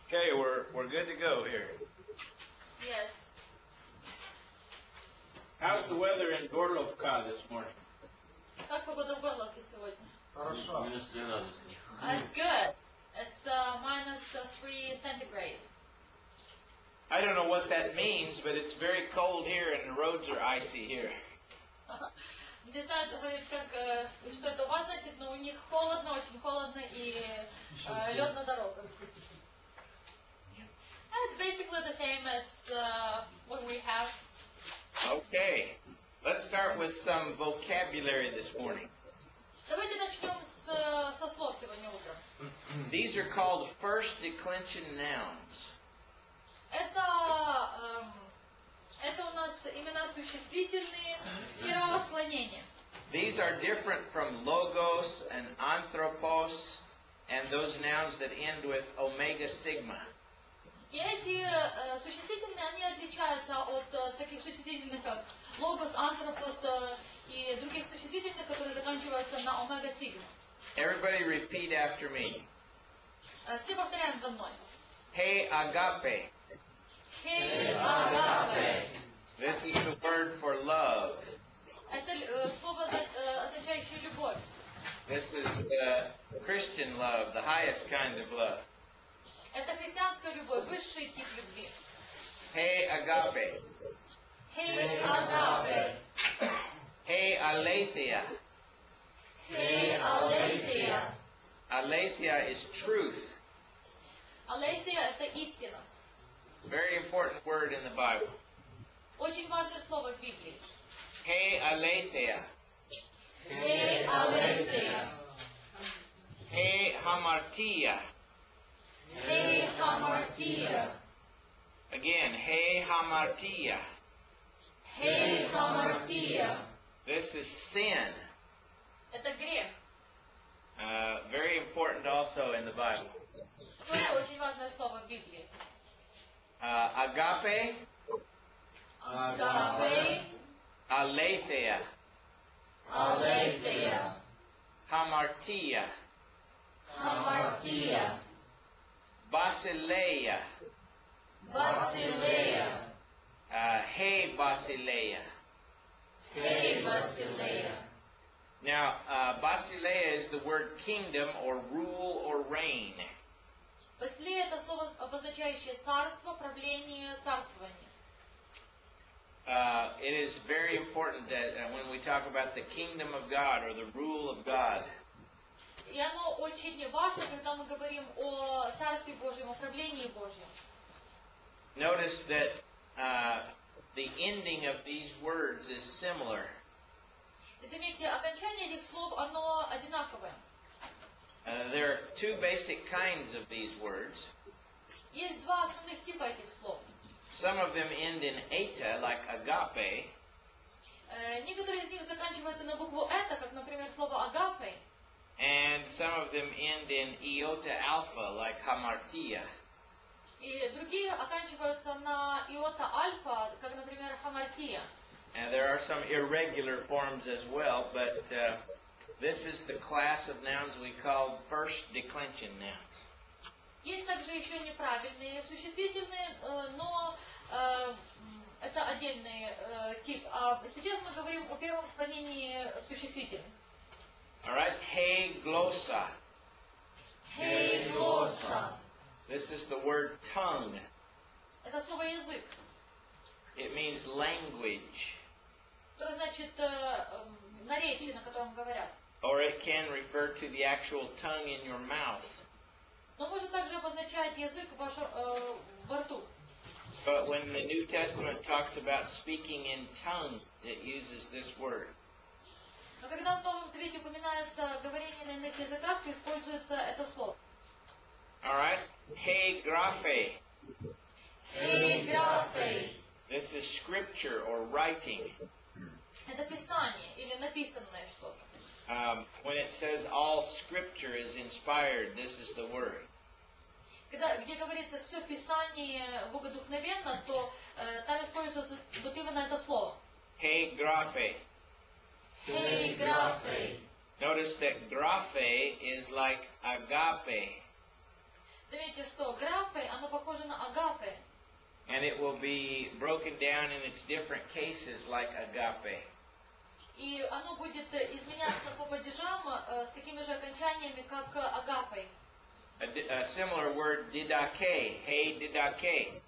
Okay, we're good to go here. Yes. How's the weather in Gorlovka this morning? Как погода в Горловке сегодня? Хорошо. Minus 3 градуса. It's good. It's -3 centigrade. I don't know what that means, but it's very cold here and the roads are icy here. Не знаю, говорит, что это у вас значит, но у них холодно, очень холодно и лед на дорогах. It's basically the same as what we have. Okay, let's start with some vocabulary this morning. Давайте начнем со слов сегодня утром. These are called first declension nouns. Это у нас имена существительные первого склонения. These are different from logos and anthropos and those nouns that end with omega sigma. И эти существительные, они отличаются от таких существительных, как логос, антропос и других существительных, которые заканчиваются на омега-сигма. Everybody repeat after me. Все повторяем за мной. Hey agape. Hey, agape. This is the word for love. Это слово, означающее любовь. This is Christian love, the highest kind of love. Это христианская любовь, высший тип любви. Hey agape. Hey, agape. Hey aletheia. Hey, aletheia. Aletheia is truth. Aletheia – это истина. Very important word in the Bible. Очень важное слово в Библии. Hey aletheia. Hey, aletheia. Hey hamartia. Hey, hamartia. Again, hey hamartia. Hey, hamartia. This is sin. Это грех. Very important also in the Bible. Тоже очень важное слово в Библии. Agape, Agape, aletheia, aletheia, hamartia, hamartia, basileia, basileia, hey basileia. hey, basileia. Now, basileia is the word kingdom or rule or reign. Басилея – это слово, обозначающее царство, правление, царствование. It is very important that when we talk about the kingdom of God or the rule of God, И оно очень важно, когда мы говорим о Царстве Божьем, о правлении Божьем. notice that the ending of these words is similar. Заметьте, окончание этих слов, оно одинаковое. There are two basic kinds of these words. Есть два основных типа этих слов. Some of them end in eta, like agape, Некоторые из них заканчиваются на букву «это», как, например, слово «агапе». and some of them end in iota alpha, like hamartia. И другие оканчиваются на «иота альфа», как, например, «хамартия». And there are some irregular forms as well, but this is the class of nouns we call first declension nouns. Есть также еще неправильные существительные, но это отдельный тип. А сейчас мы говорим о первом склонении существительных. All right, hey glossa. Hey, glossa. This is the word tongue. Это слово язык, It means language, которое значит наречие, на котором говорят. or it can refer to the actual tongue in your mouth. Но может также обозначать язык во рту. But when the New Testament talks about speaking in tongues, it uses this word. Но когда в Новом Завете упоминается говорение на иных языках, то используется это слово. All right, hey graphe. Hey, graphe. This is scripture or writing. Это писание или написанное что-то. When it says all scripture is inspired, this is the word. Где говорится все Писание богодухновенно, то там используется вот именно это слово. Hey graphe. Hey, graphe. Notice that graphe is like agape. Заметьте, что графе, оно похоже на агафе. And it will be broken down in its different cases like agape. И оно будет изменяться по падежам с такими же окончаниями, как агафе. A similar word, didake. Hey, didake.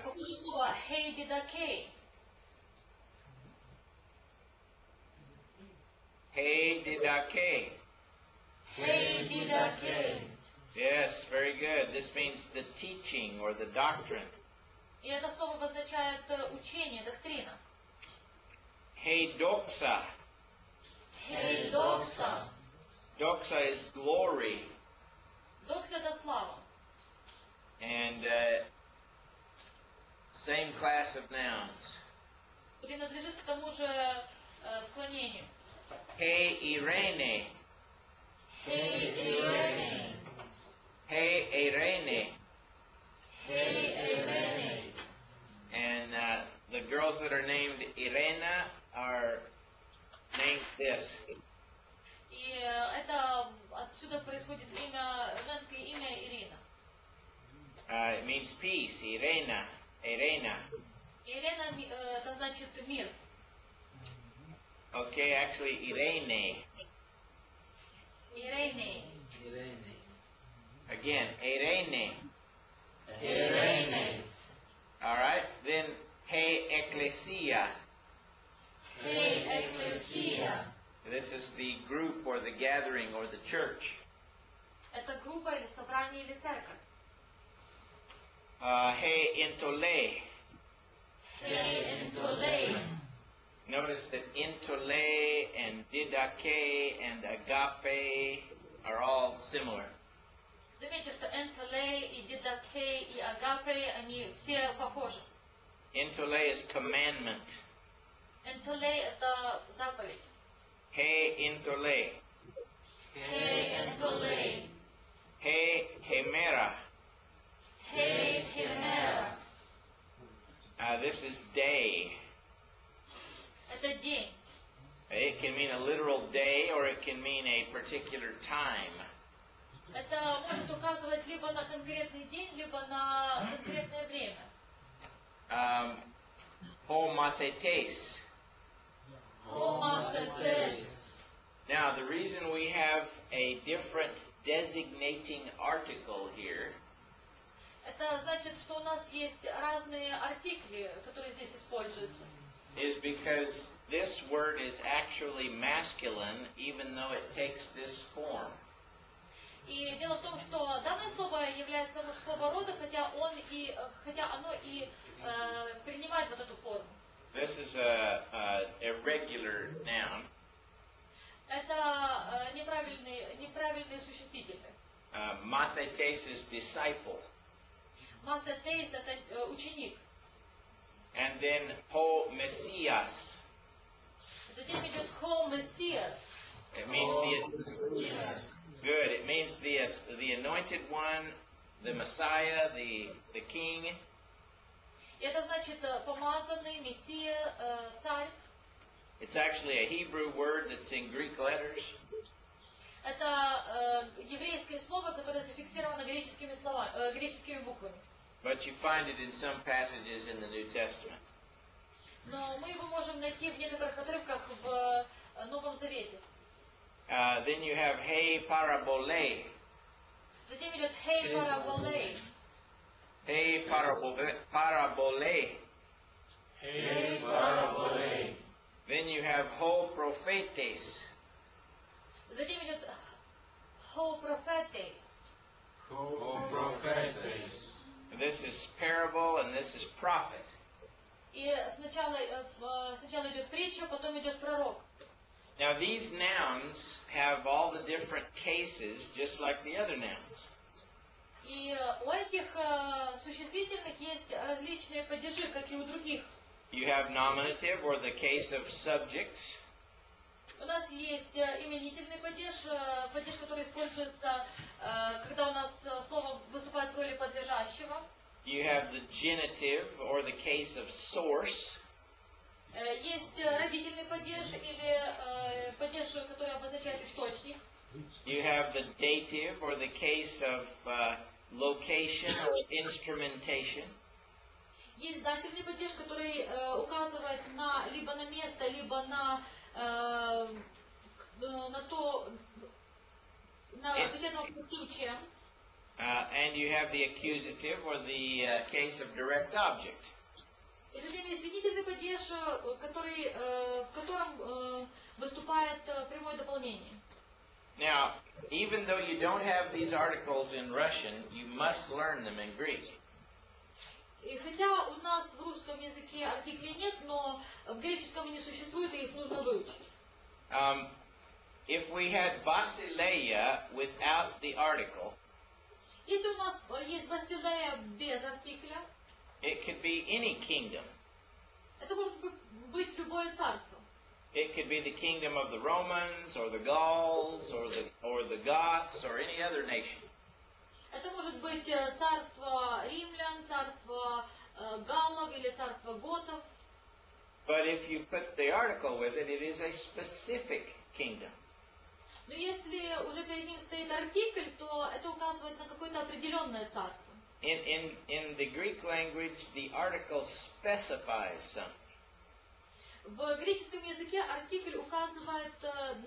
Похоже слово «хейдидакей». Hey, didake. Хейдидакей. Yes, very good. This means the teaching or the doctrine. И это слово обозначает учение, доктрина. Hey, doxa. Хейдокса. Doxa is glory. Докса — это слава. And same class of nouns. Принадлежит к тому же склонению. Hey, Irene. Хей-Ирene. Hey, Irene. Хей-Ирene. And the girls that are named Irena are named this. И это отсюда происходит имя, женское имя Ирина. It means peace, Irena. Irena. Ирина это значит мир. Okay, actually Irene. Ирене. Again, Irene. Ирене. All right, then hey, ecclesia. Хей-Экклесия. This is the group or the gathering or the church. Это группа или собрание или церковь. Hey, intole. Хей-Энтолей. Notice that intole and didake and agape are all similar. Заметьте, что энтолей и дидакей и агапей, они все похожи. Intole is commandment. Энтолей это заповедь. Hey, intole. Хей-Энтолей. Hey, hemera. Хей-Химера. This is day. Это день. It can mean a literal day or it can mean a particular time. Это может указывать либо на конкретный день, либо на конкретное время. Homathetes. Хоматетес. Now, the reason we have a different designating article here Это значит, что у нас есть разные артикли, которые здесь используются. is because this word is actually masculine even though it takes this form. И дело в том, что данное слово является мужского рода, хотя оно и принимает вот эту форму. This is a irregular noun. Это неправильные существительные. Mathetes is disciple. Мастетейс это ученик. And then ho messias. Затем идет хо мессиас. It means good. It means the anointed one, the Messiah, the king. И это значит помазанный, мессия, царь. It's actually a Hebrew word that's in Greek letters. Это еврейское слово, которое зафиксировано греческими буквами. But you find it in some passages in the New Testament. Но мы его можем найти в некоторых отрывках в Новом Завете. Then you have hey parabole. Затем идет хей параболей. Hey parabole. Хей параболей. Then you have ho prophetes. Затем идет хо профетейс. This is parable and this is prophet. И сначала идет притча, потом идет пророк. Now these nouns have all the different cases just like the other nouns. И у этих существительных есть различные падежи, как и у других. You have nominative or the case of subjects. У нас есть именительный падеж, который используется, когда у нас слово выступает в роли подлежащего. You have the genitive or the case of source. Есть родительный падеж или падеж, который обозначает источник. You have the dative or the case of location or instrumentation. Есть дательный падеж, который указывает на либо на место, либо на то, на конкретного случая. And you have the accusative or the case of direct object. И затем есть винительный падеж, в котором выступает прямое дополнение. Now, even though you don't have these articles in Russian, you must learn them in Greek. И хотя у нас в русском языке артиклей нет, но в греческом они существуют, и их нужно выучить. If we had basileia without the article, Если у нас есть басилея без артикля, it could be any kingdom. это может быть любое царство. It could be the kingdom of the Romans, or the Gauls, or the Goths, or any other nation. Это может быть царство римлян, царство галлов или царство готов. But if you put the article with it, it is a specific kingdom. Но если уже перед ним стоит артикль, то это указывает на какое-то определенное царство. In the Greek language, the article specifies something. В греческом языке артикль указывает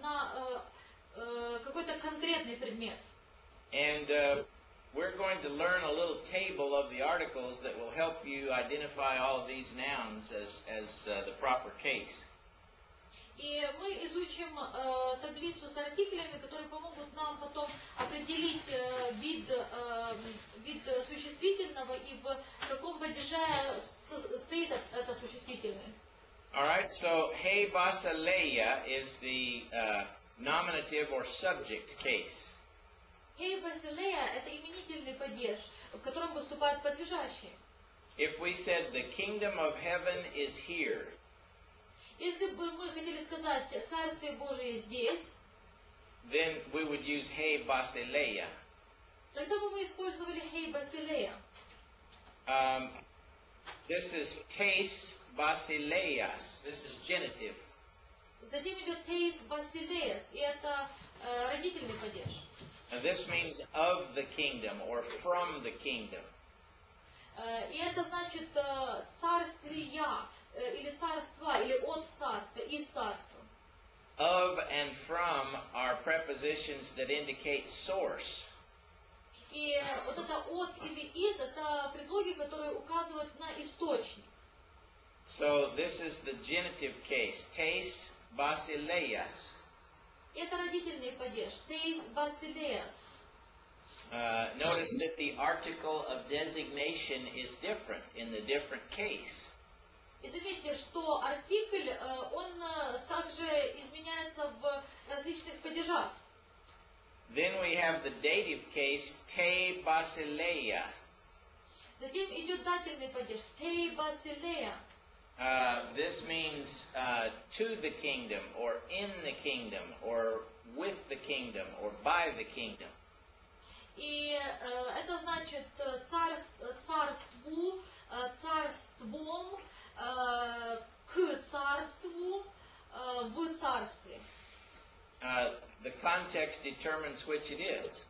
на какой-то конкретный предмет. And we're going to learn a little table of the articles that will help you identify all of these nouns as the proper case. И мы изучим таблицу с артиклями, которые помогут нам потом определить вид существительного и в каком падеже стоит это существительное. All right, so he basileia is the nominative or subject case. Хей басилея – это именительный падеж, в котором выступает подлежащий. If we said the kingdom of heaven is here, Если бы мы хотели сказать «Царствие Божие здесь», then we would use he basileia. тогда бы мы использовали «Хей басилея». This is teis basileias. This is genitive. Затем идет «Теис басилеяс», и это родительный падеж. And this means of the kingdom or from the kingdom. И это значит царствия, или царства, или от царства, из царства. Of and from are prepositions that indicate source. И вот это от или из, это предлоги, которые указывают на источник. So this is the genitive case, teis basileias. Это родительный падеж, «Теис басилеяс». Notice that the article of designation is different in the different case. И заметьте, что артикль, он также изменяется в различных падежах. Then we have the dative case, te basileia. Затем идет дательный падеж, «Тей басилея». This means to the kingdom, or in the kingdom, or with the kingdom, or by the kingdom. И это значит царству, царством, к царству, в царстве. The context determines which it is.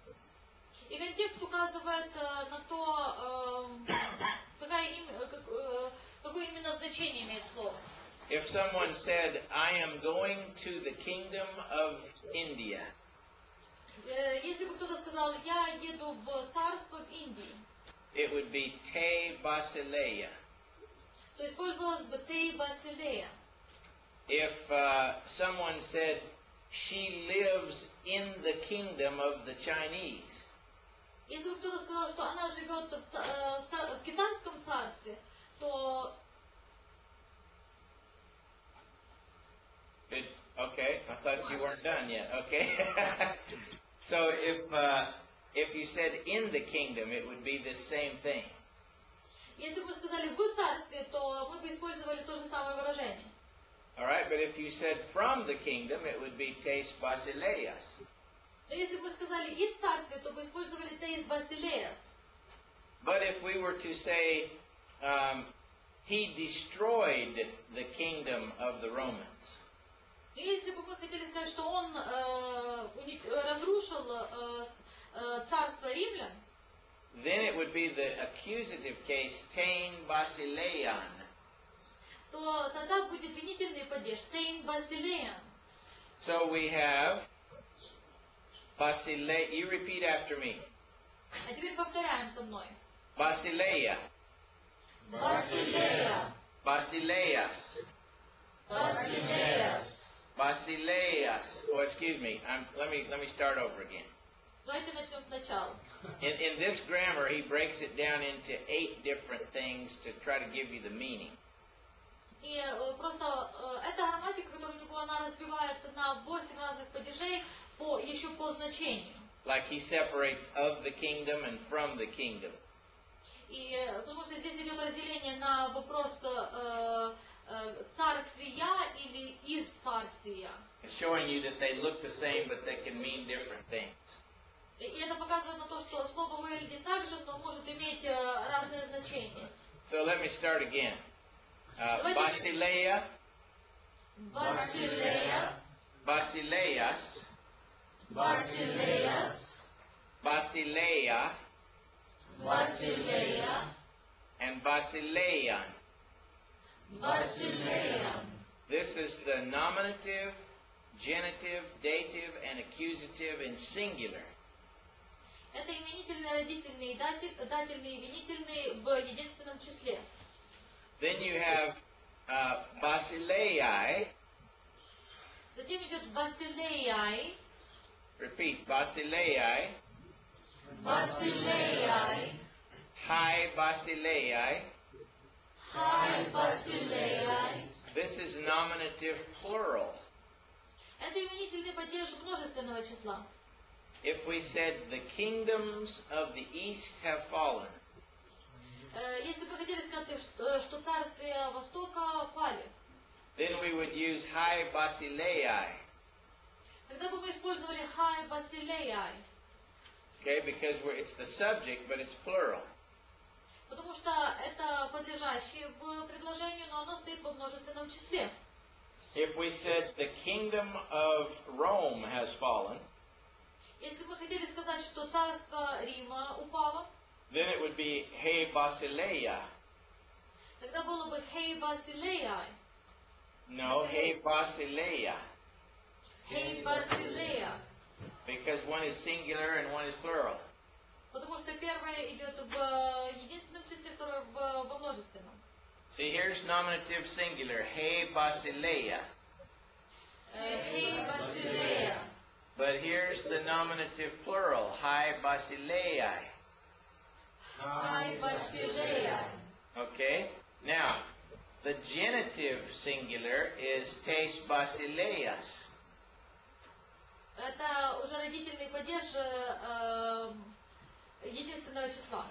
И контекст указывает на то, какое именно значение имеет слово. If someone said, I am going to the kingdom of India, Если бы кто-то сказал, я еду в царство в Индии, it would be te basileia. то использовалось бы «Тей басилея». If someone said, she lives in the kingdom of the Chinese, Если бы кто-то сказал, что она живет в китайском царстве, то... Okay, I thought you weren't done yet. Okay. So if you said in the kingdom, it would be the same thing. Если бы мы сказали «в царстве», то мы бы использовали то же самое выражение. All right, but if you said from the kingdom, it would be teis basileias. Но если бы мы сказали «из царствия», то бы использовали «Теис басилеяс». But if we were to say, he destroyed the kingdom of the Romans, Но если бы мы хотели сказать, что он разрушил царство римлян, then it would be the accusative case, tein basilean. то тогда будет винительный падеж, «Тейн басилеян». So we have basile. You repeat after me. А теперь повторяем со мной. Basileia. Басилея. Basileas. Басилеяс. Basileas. Oh, excuse me. Let me start over again. Давайте начнем сначала. In this grammar, he breaks it down into 8 different things to try to give you the meaning. И просто эта грамматика, которая у него, она разбивается на 8 разных падежей еще по значению. Like he separates of the kingdom and from the kingdom. И потому что здесь идет разделение на вопрос царствия или из царствия. Showing you that they look the same, but they can mean different things. И это показывает на то, что слово выглядит так же, но может иметь разные значения. So let me start again. Basileia. Басилея. Basileas. Басилеяс. Basileia. Басилея. And Basileian. Басилеян. This is the nominative, genitive, dative, and accusative in singular. Это именительный, родительный, дательный, винительный в единственном числе. Then you have Basileia. Затем идет басилеяй. Repeat, Basileia. Басилеяй. Hi Basileia. Хай басилеяй. This is nominative plural. Это именительный падеж множественного числа. If we said the kingdoms of the east have fallen, Если бы хотели сказать, что царствия Востока пали, then we would use Hi Basileia. тогда бы мы использовали хай басилеяй. Okay, because it's the subject, but it's plural. Потому что это подлежащее в предложению, но оно стоит во множественном числе. If we said the kingdom of Rome has fallen, Если бы мы хотели сказать, что царство Рима упало, then it would be He Basileia. тогда было бы хей басилеяй. No, He Basileia. Хей басилея. Because one is singular and one is plural. Потому что первое идет в единственном числе, второе во множественном. See, here's nominative singular, He Basileia. Хей басилея. But here's the nominative plural, Hi Basileia. Хай басилея. Okay? Now, the genitive singular is Tes Basileias. Это уже родительный падеж единственного числа.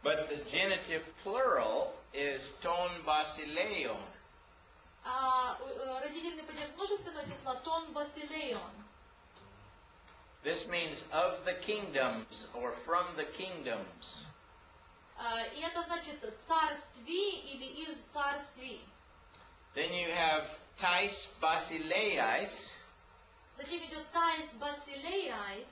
But the genitive plural is Ton Basileion. А родительный падеж множественного числа тон басилеон. This means of the kingdoms or from the kingdoms. И это значит царстви или из царствий. Then you have Tais Basileias. Затем идет таис басилеяйс.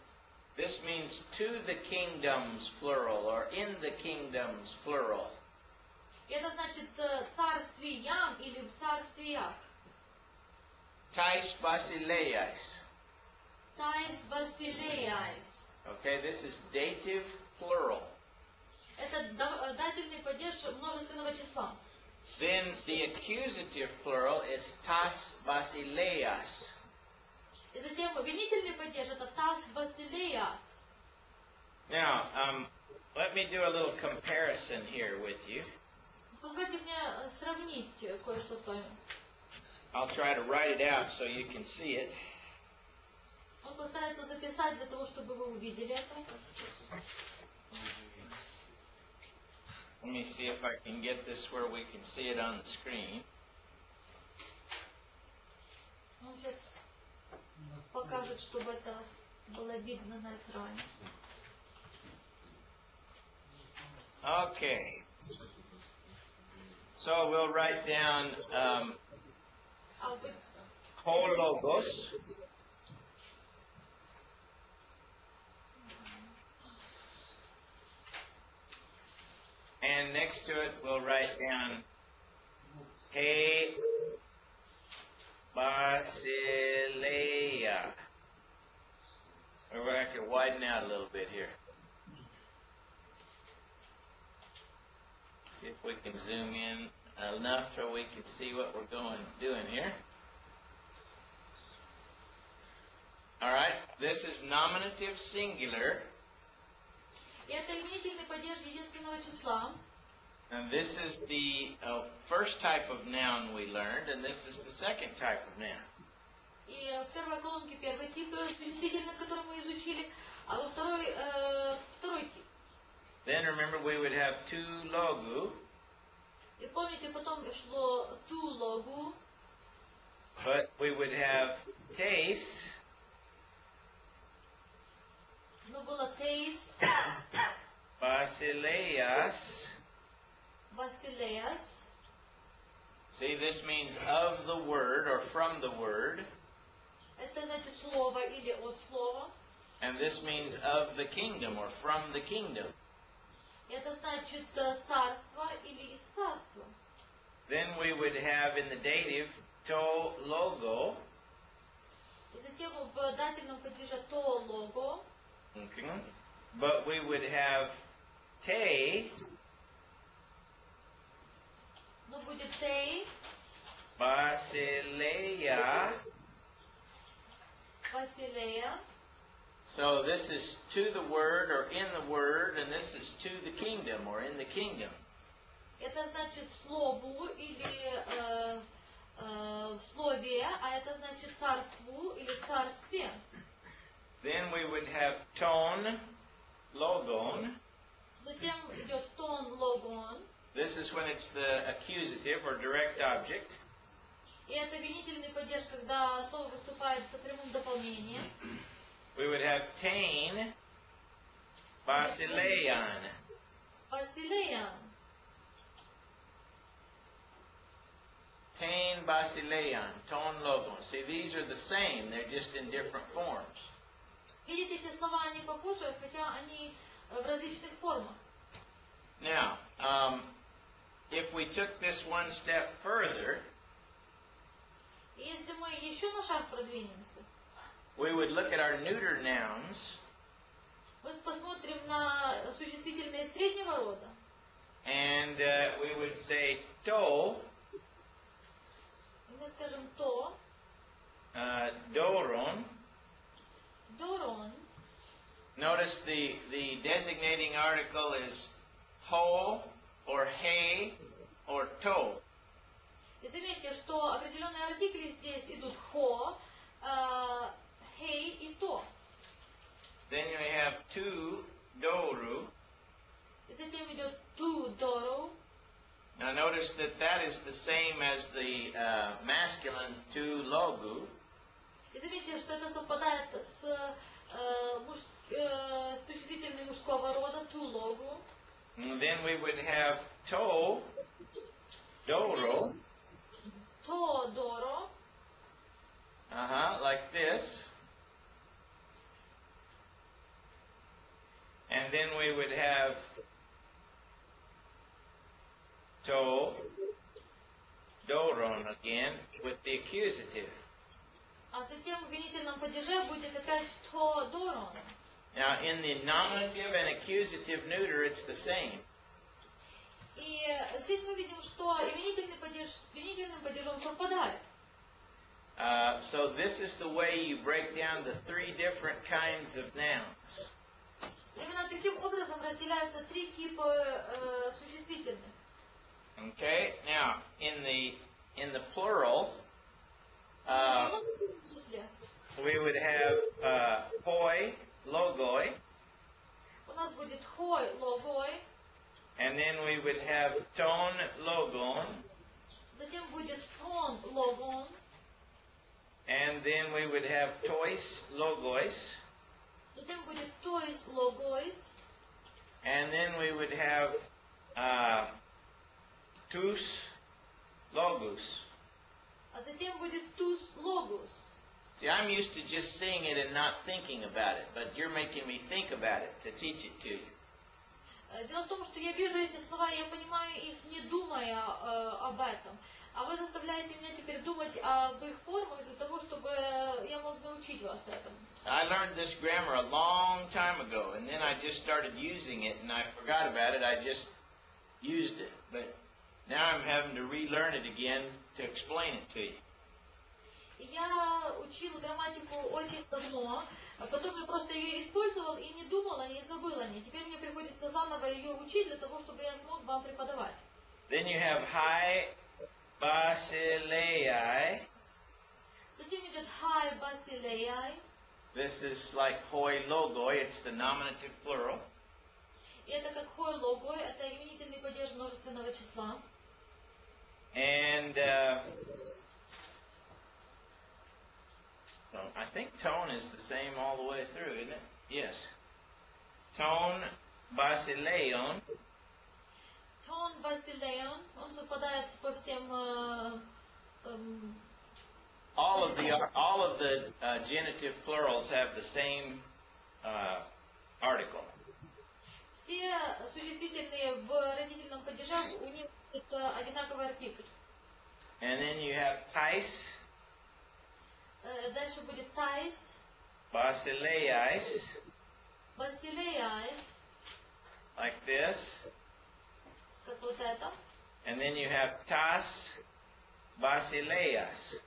This means to the kingdoms plural or in the kingdoms plural. И это значит царствиям или в царствиях. Tais Basileias. Таис басилеяйс. Okay, this is dative plural. Это дательный падеж множественного числа. Then the accusative plural is Tas Basileias. И затем винительный падеж это тас басилеяс. Now, let me do a little comparison here with you. Позвольте мне сравнить кое-что с вами. I'll try to write it out so you can see it. Он постарается записать для того, чтобы вы увидели это. Let me see if I can get this where we can see it on the screen. Он сейчас покажет, чтобы это было видно на экране. Okay. So we'll write down hologos. next to it, we'll write down He Basileia. We're going to widen out a little bit here. See if we can zoom in enough so we can see what we're doing here. All right, this is nominative singular. И это именительный падеж единственного числа. And this is the first type of noun we learned, and this is the second type of noun. И в первой колонке первый тип существительных, который мы изучили, а во второй второй тип. Then remember we would have two logu. И помните, потом шло ту логу. But we would have teis. Но было теис. Basileias. Basileias. See, this means of the word or from the word. Это значит слово или от слова. And this means of the kingdom or from the kingdom. Это значит царство или из царства. Then we would have in the dative to logo. И затем в дательном падеже то лого. Okay. But we would have te. Но будет тей. Basileia. Basileia. So this is to the word or in the word, and this is to the kingdom or in the kingdom. Это значит слову или в слове, а это значит царству или царстве. Then we would have ton, logon. Затем идет тон, логон. This is when it's the accusative or direct object. И это винительный падеж, когда слово выступает в прямом дополнении. We would have tain, basileian. Basileian. Tain, basileian, ton, logon. See, these are the same. They're just in different forms. Видите, эти слова, они похожи, хотя они в различных формах. Now, if we took this one step further, Если мы еще на шаг продвинемся, we would look at our neuter nouns. мы посмотрим на существительные среднего рода. And we would say to, И мы скажем то, doron. дорон. Notice the designating article is ho, or he, or to. И заметьте, что определенные артикли здесь идут хо, хей и то. Then you have tu, doru. И затем идет ту, дору. Now notice that that is the same as the masculine tu, logu. И заметьте, что это совпадает с существительным мужского рода, ту, логу. And then we would have to, doro. То, доро. Like this. And then we would have to, doron again with the accusative. А затем в винительном падеже будет опять то, дорон. Now, in the nominative and accusative neuter, it's the same. И здесь мы видим, что именительный падеж с винительным падежом совпадает. So this is the way you break down the three different kinds of nouns. Именно таким образом разделяются три типа существительных. Okay. Now, in the plural, В множественном числе we would have hoi, logoi, у нас будет хой, логой, and then we would have ton, logon, затем будет фон, логон, and then we would have tois, logois, затем будет тоис, логойс, and then we would have tus, logus. а затем будет тус, логус. See, I'm used to just saying it and not thinking about it, but you're making me think about it to teach it to you. Дело в том, что я вижу эти слова, и я понимаю их, не думая об этом. А вы заставляете меня теперь думать об их формах для того, чтобы я мог научить вас этому. I learned this grammar a long time ago, and then I just started using it, and I forgot about it. I just used it. But now I'm having to relearn it again to explain it to you. Я учил грамматику очень давно, а потом я просто ее использовал и не думал о ней, забыл о ней. Теперь мне приходится заново ее учить для того, чтобы я смог вам преподавать. Then you have high basileia. Затем идет high basileia. This is like hoi logoi. It's the nominative plural. И это как hoi logoi, это именительный падеж множественного числа. And so I think tone is the same all the way through, isn't it? Yes. Tone basileion. Tone basileion, он совпадает по всем All of the genitive plurals have the same article. Все существительные в родительном падеже, у них одинаковый артикль. And then you have tais, Дальше будет tais, basileiais, basileiais, like this. как вот это. And then you have tas, basileias.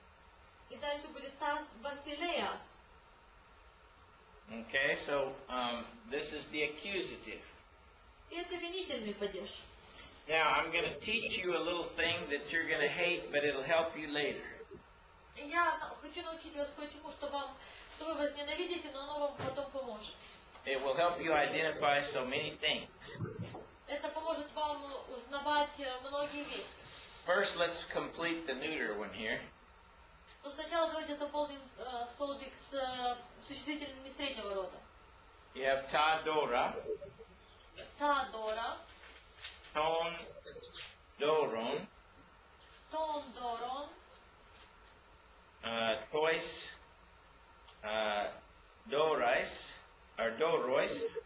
И дальше будет tas, basileias. Okay, so this is the accusative. И это винительный падеж. Now, I'm going to teach you a little thing that you're going to hate, but it'll help you later. Я хочу научить вас кое-чему, что вы возненавидите, но оно вам потом поможет. It will help you identify so many things. Это поможет вам узнавать многие вещи. First, let's complete the neuter one here. Но сначала давайте заполним столбик с существительными среднего рода. You have ta dora, Та дора, ton doron, тон дорон, tois dorais, or dorois,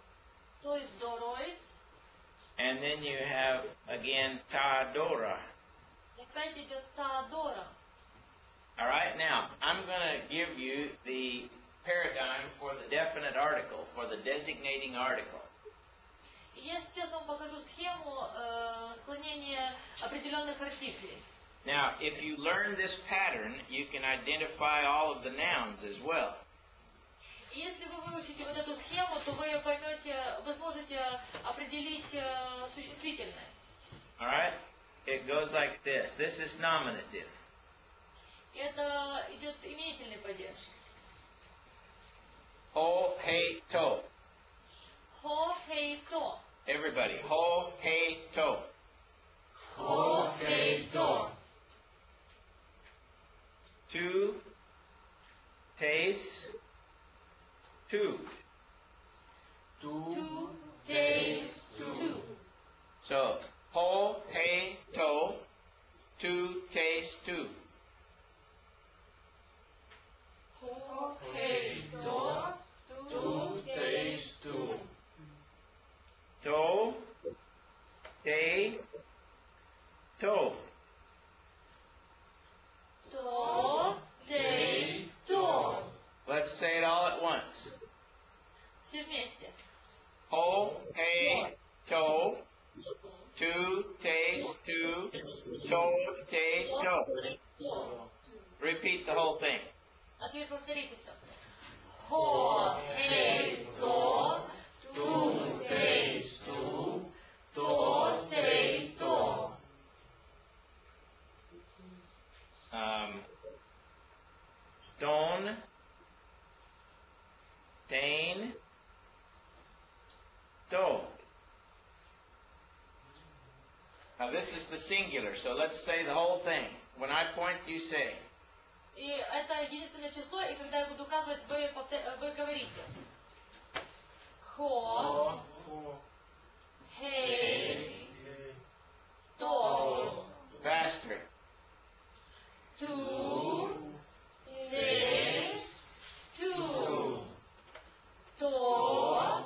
то есть доройс. and then you have again ta dora. И опять идет та дора. All right, now I'm going to give you the paradigm for the definite article, for the designating article. И я сейчас вам покажу схему склонения определенных артиклей. Now, if you learn this pattern, you can identify all of the nouns as well. И если вы выучите вот эту схему, то вы поймете, вы сможете определить существительное. All right? It goes like this. This is nominative. И это идет именительный падеж. Ho, hey, to. Хо, хей, то. Everybody. Ho, hey, to. Хо, хей, то. Two, taste, two. Two, days, two. So, ho, hey, to. Two, taste, two. Хо, хей, то. Two, days, two. To, te, to. То, дей, то. Let's say it all at once. Все вместе. Ho, hey, to. Two, taste, two. To, te, to. Repeat the whole thing. А теперь повторите все. Хо, хей, то. Ту, дей, ту. То, дей, то. Don, Dane, do. Now this is the singular, so let's say the whole thing. When I point, you say. И это единственное число, и когда я буду указывать, вы говорите. Хо, хей, то. Faster. Two, this, two. То,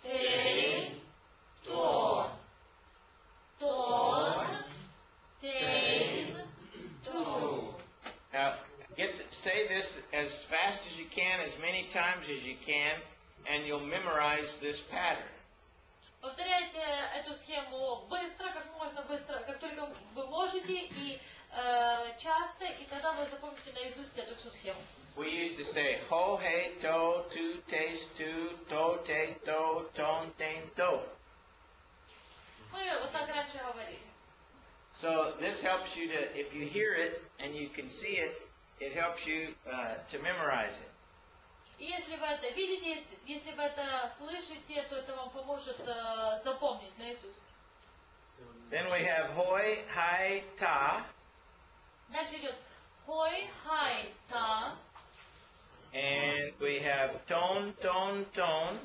дей, то. as fast as you can, as many times as you can, and you'll memorize this pattern. Повторяйте эту схему быстро, как можно быстро, как только вы можете, и часто, и тогда вы запомните наизусть эту всю схему. We used to say, ho, hey, to, taste, to, te, to, ton, ten, to. Мы вот так раньше говорили. So this helps you to, if you hear it and you can see it, it helps you to memorize it. И если вы это видите, если вы это слышите, то это вам поможет запомнить наизусть. Then we have hoi, hai, ta. Дальше идет хой, хай, та. And we have ton, ton, ton.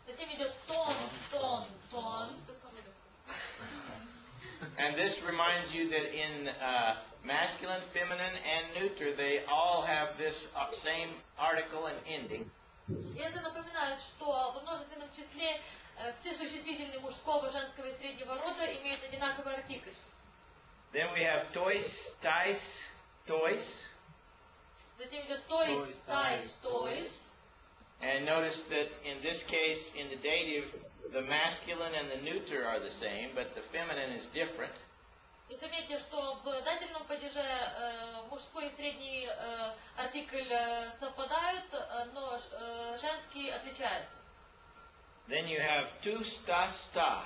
Затем идет тон, тон, тон. And this reminds you that in masculine, feminine, and neuter, they all have this same article and ending. И это напоминает, что в множественном числе все существительные мужского, женского и среднего рода имеют одинаковый артикль. Then we have tois, tais, tois. Затем идет тойс, тайс, тойс. And notice that in this case, in the dative, the masculine and the neuter are the same, but the feminine is different. И заметьте, что в дательном падеже мужской и средний артикль совпадают, но женский отличается. Then you have tus, tas, ta.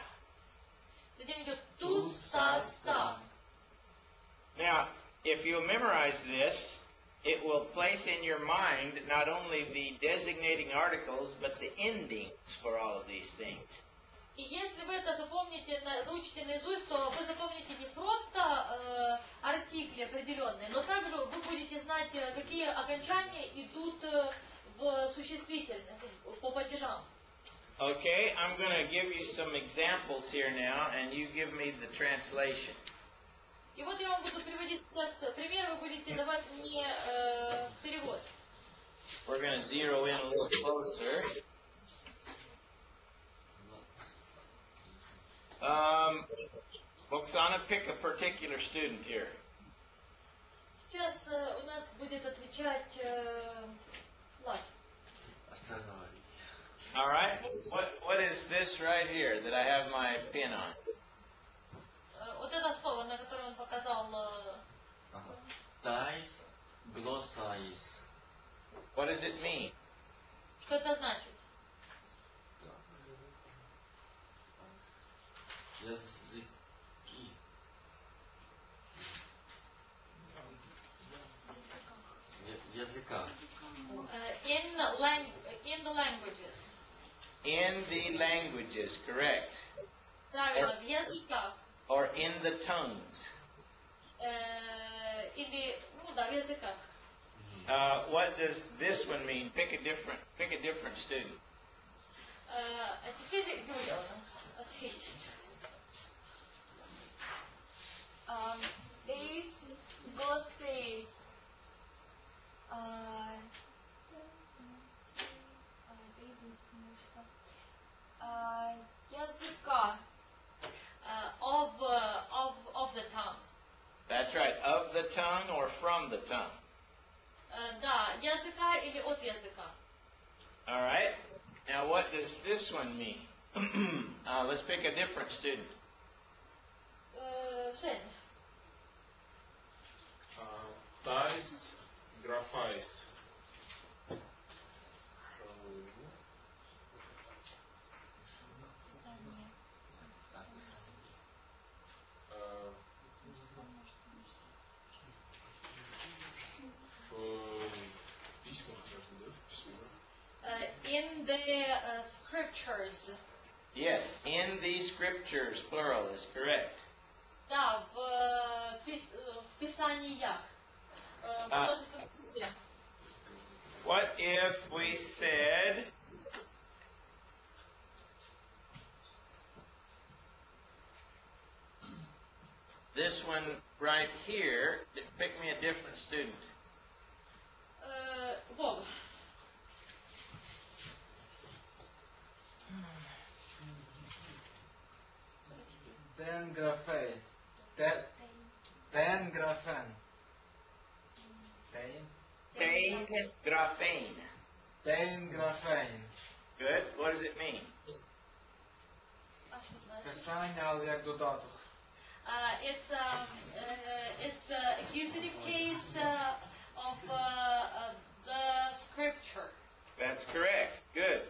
Затем идет туз, таз, та. Now, if you memorize this, it will place in your mind not only the designating articles, but the endings for all of these things. И если вы это запомните, заучите наизусть, то вы запомните не просто артикли определенные, но также вы будете знать, какие окончания идут в существительных, по падежам. Okay, I'm going to give you some examples here now, and you give me the translation. И вот я вам буду приводить сейчас пример, вы будете давать мне перевод. We're going to zero in a little closer. Oksana, pick a particular student here. Сейчас у нас будет отвечать Влад. All right. What is this right here that I have my pin on? Вот это слово, на которое он показал. Tais, glossais. What does it mean? Что это значит? Языки. Языка. In the languages. In the languages, correct. Правильно, в языках. Or in the tongues. Или, ну да, в языках. What does this one mean? Pick a different student. А теперь Юля ответит. These glosses языка. Of the tongue. That's right. Of the tongue or from the tongue. Да, языка или от языка. All right. Now, what does this one mean? Let's pick a different student. Жень. Tais, grafais. In the scriptures. Yes, in the scriptures, plural is correct. Да, в Писаниях. В множественном числе. What if we said, this one right here, pick me a different student. Вова. Den grafej. Den grafen. Den. Tein graphein. Tein graphein. Good. What does it mean? Писання, але як додаток. It's a accusative case of the scripture. That's correct. Good.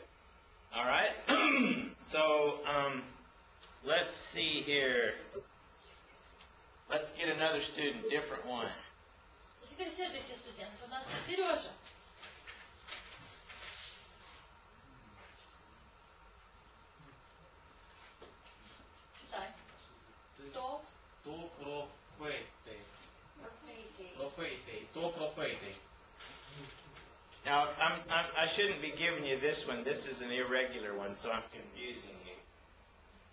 All right. So, let's see here. Let's get another student, different one. Теперь следующий студент у нас Сережа. Читай. Кто? То профети. Профейтей. Профети. То профети. Now, I shouldn't be giving you this one. This is an irregular one, so I'm confusing you.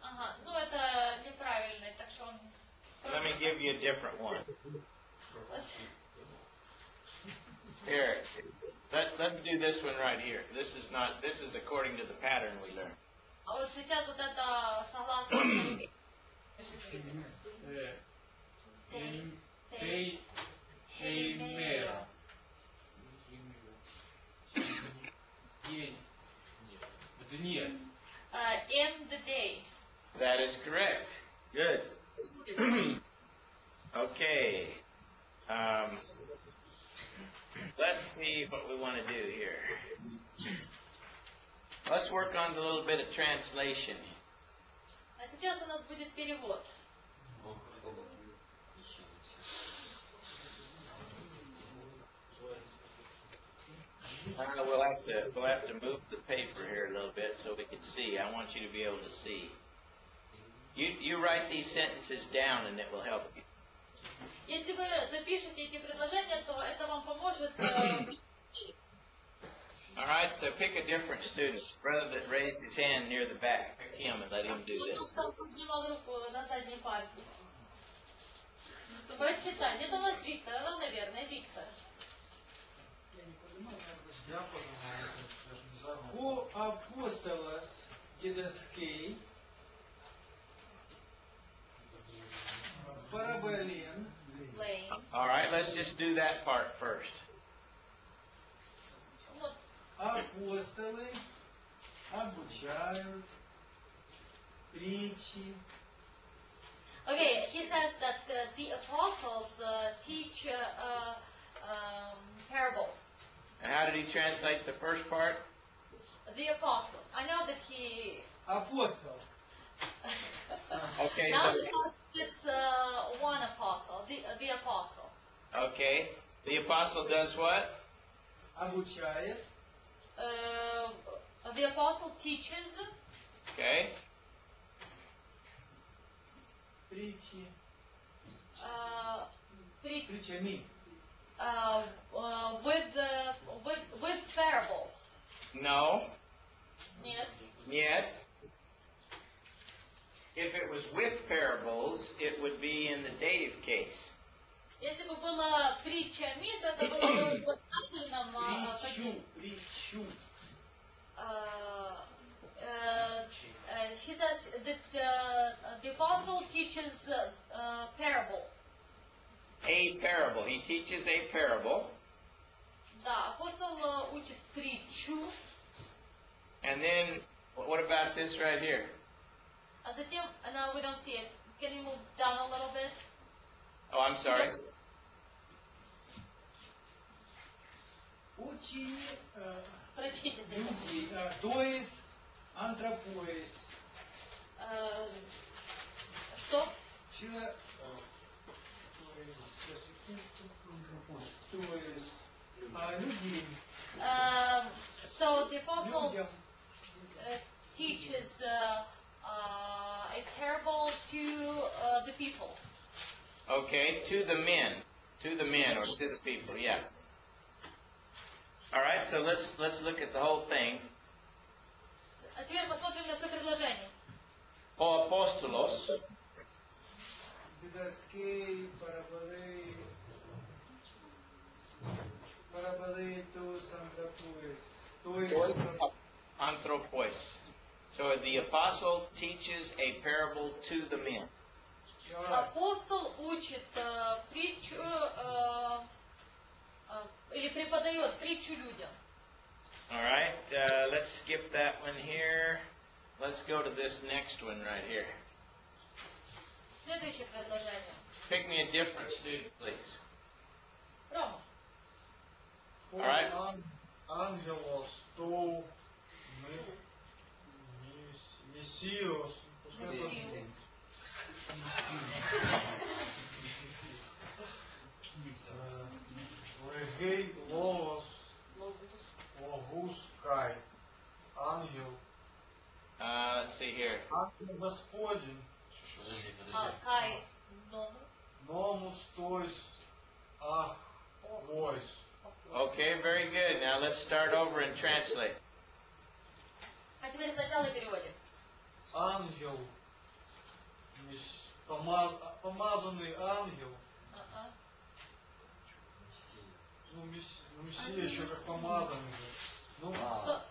Ага, ну это неправильно, так что он... Let me give you a different one. Here, let's do this one right here. This is according to the pattern we learned. А вот сейчас вот это согласно... Тей хеймера. День. В дне. In the day. That is correct. Good. Okay. Let's see what we want to do here. Let's work on a little bit of translation. А сейчас у нас будет перевод. We'll have to move the paper here a little bit so we can see. I want you to be able to see. You write these sentences down and it will help you. Если вы запишете эти предложения, то это вам поможет. All right, so pick a different student. Brother that raised his hand near the back, pick him and let him do this. Кто поднимал руку на задней парте. Прочитай. Это у нас Виктор, да, наверное, Виктор. У апостолос дедовский параболен. Lane. All right, let's just do that part first. Вот. Апостолы обучают притчи. Okay, he says that the apostles teach parables. And how did he translate the first part? The apostles. I know that he. Апостол. Okay, Now so it's one apostle, the apostle. okay, the apostle does what? Обучает The apostle teaches Okay, притчи. pre- Притчами. with parables. no, Нет. yet. If it was with parables, it would be in the dative case. Если бы было притчами, то это было бы в относительном Притчу. He says that the apostle teaches parable. A parable. He teaches a parable, Да, апостол учит притчу, and then what about this right here? а затем, no, we don't see it. Can you move down a little bit? Oh, I'm sorry. Прочтите здесь. Люди. То есть антропоис. Что? Людей. So the apostle Людям. teaches a parable to the people. Okay, to the men or to the people. Yeah. All right, so let's look at the whole thing. А теперь посмотрим на все предложение. O apostolos, Дедовский параболетус антропоис. То есть anthropos. So the apostle teaches a parable to the men. Апостол учит притчу или преподает притчу людям. All right, let's skip that one here. Let's go to this next one right here. Следующее предложение. Pick me a different student, please. Рома. По Alright. ангелос, то мессиос. Легей, логос, логус, кай. Ангел. Let's see here. Ангел Господень. Подожди, А, подожди. Кай. Ному. Номус, то есть, ах, войс. Okay, very good. Now let's start over and translate. А теперь сначала переводим. Ангел, помазанный ангел. Ага. Ну, Мессия еще как помазанный же. Ну, А,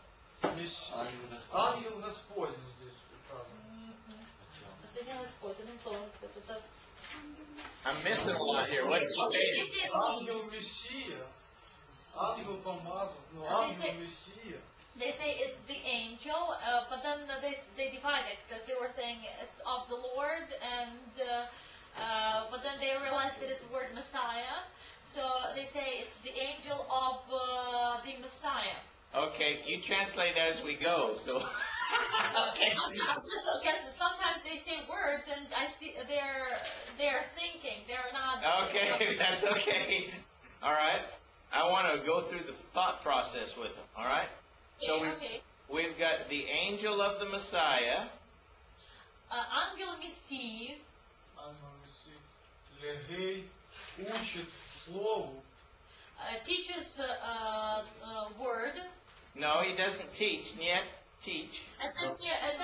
ангел Господень. ангел Господень здесь указан. Последний Господь, одним словом, Господь. Это... I'm missing a lot here. What's the saying? Если- Ангел Мессия. Ангел помазан. Ну, ангел Мессия. They say it's the angel, but then they divide it because they were saying it's of the Lord, and but then they realized that it's the word Messiah, so they say it's the angel of the Messiah. Okay, you translate as we go. So, Okay, because sometimes they say words and I see they're thinking, they're not. okay, that's okay. All right. I want to go through the thought process with them. All right. So Okay. we've got the angel of the Messiah. Ангел Мессии, Ангел Мессия. Легей учит слову. teaches word. No, he doesn't teach yet. Teach. Это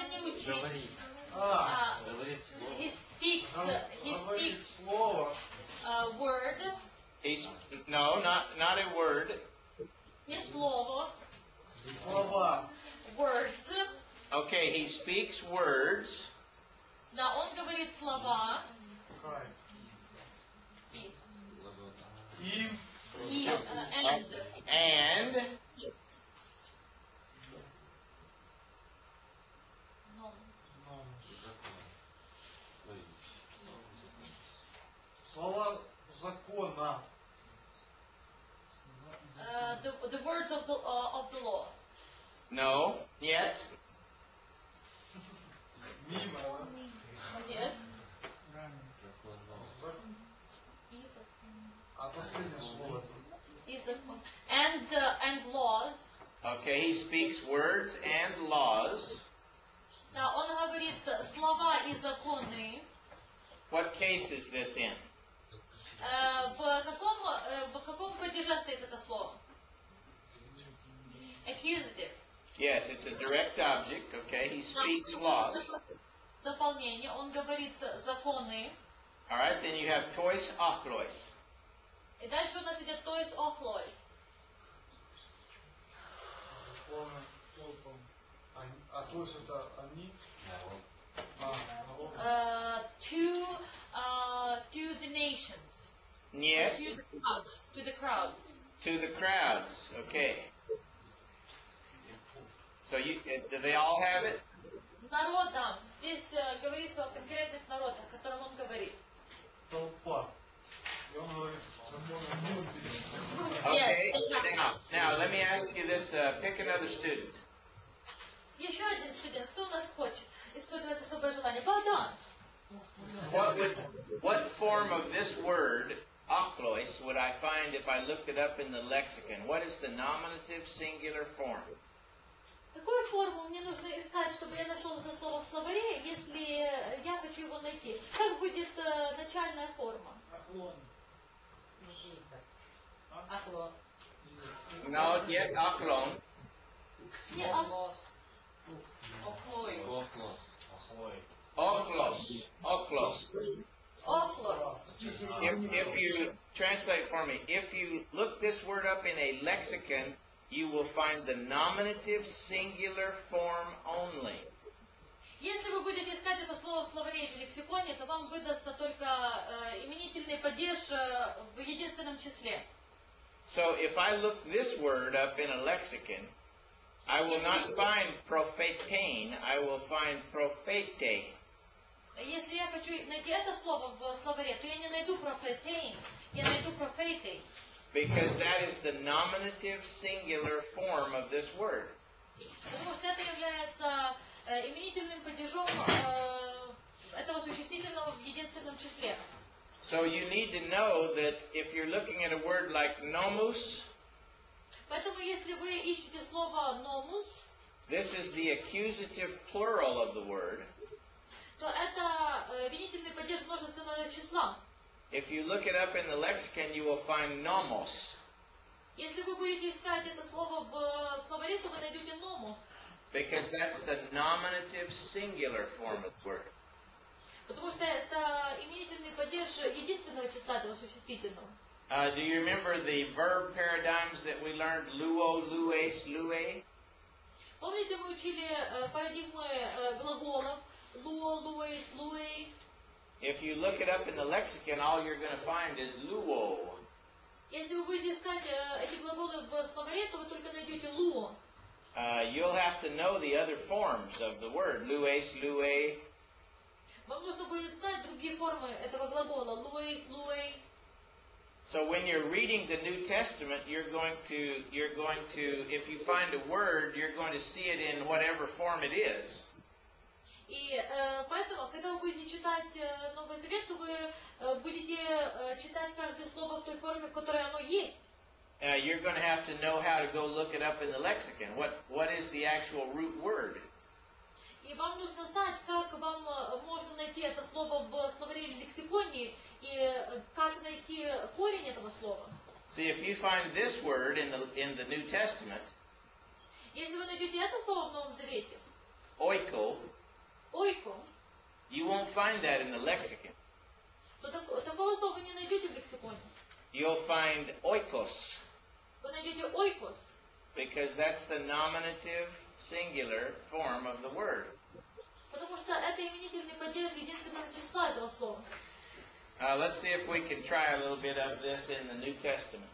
не учить. Говорит. Говорит слово. He speaks. He Говорит speaks слово. word. He's no, not a word. Не слово. Слова. Words. Okay, he speaks words. Да, он говорит слова. Кай. И, Им. And No. Слова закона. The words of the law. no, yet. Мимо. Нет. Закон А последнее слово. И закон. And laws. Okay, he speaks words and laws. Да, он говорит слова и законы. What case is this in? В каком падеже стоит это слово? Accusative. Yes, it's a direct object. Okay, he speaks laws. Дополнение. Он говорит законы. All right, then you have tois achlois. И дальше у нас идет tois ochlois. Закона. Толком. А то есть это они. народ. To the nations. Нет, To the crowds. To the crowds. to the crowds. Okay. So do they all have it? Народам. Здесь говорится о конкретных народах, о которых он говорит. Толпа. И он говорит, Okay. Yes. Now let me ask you this. Pick another student. Еще один студент. Кто у нас хочет испытывать особое желание? Богдан. What form of this word, achlois, would I find if I looked it up in the lexicon? What is the nominative singular form? Какую форму мне нужно искать, чтобы я нашел это слово в словаре, если я хочу его найти? Как будет начальная форма? Ахлон. Ахло. No, yet achlon. Не охлос. Охлой. Охлос. Ochlos. Ochlos. Охлос. If you translate for me, if you look this word up in a lexicon, you will find the nominative singular form only. Если вы будете искать это слово в словаре или лексиконе, то вам выдастся только именительный падеж в единственном числе. So if I look this word up in a lexicon, I will not find prophetein, I will find prophete. Если я хочу найти это слово в словаре, то я не найду профетейн, я найду профетей. Because that is the nominative singular form of this word. Потому что это является именительным падежом этого существительного в единственном числе. So you need to know that if you're looking at a word like nomus, Поэтому если вы ищете слово nomus, this is the accusative plural of the word. то это винительный падеж множественного числа. If you look it up in the lexicon, you will find nomos. Если вы будете искать это слово в словаре, то вы найдете nomos. Because that's the nominative singular form of the word. Потому что это именительный падеж единственного числа этого существительного. Do you remember the verb paradigms that we learned? Luo, lues, lue? Помните, мы учили парадигмы глаголов luo, lues, lue? If you look it up in the lexicon, all you're going to find is luo. Если вы будете искать эти глаголы в словаре, то вы только найдете luo. You'll have to know the other forms of the word. Lues, lue. Вам нужно будет знать другие формы этого глагола lues, lue. So when you're reading the New Testament, you're going to, if you find a word, you're going to see it in whatever form it is. И поэтому, когда вы будете читать Новый Завет, то вы будете читать каждое слово в той форме, в которой оно есть. You're going to have to know how to go look it up in the lexicon. What is the actual root word? И вам нужно знать, как вам можно найти это слово в словаре или лексиконе, и как найти корень этого слова. See, if you find this word in the New Testament, Если вы найдете это слово в Новом Завете, oiko, ойко, you won't find that in the lexicon. то такого слова вы не найдете в лексиконе. You'll find oikos, Вы найдете ойкос, because that's the nominative singular form of the word. потому что это именительный падеж единственного числа этого слова. Let's see if we can try a little bit of this in the New Testament.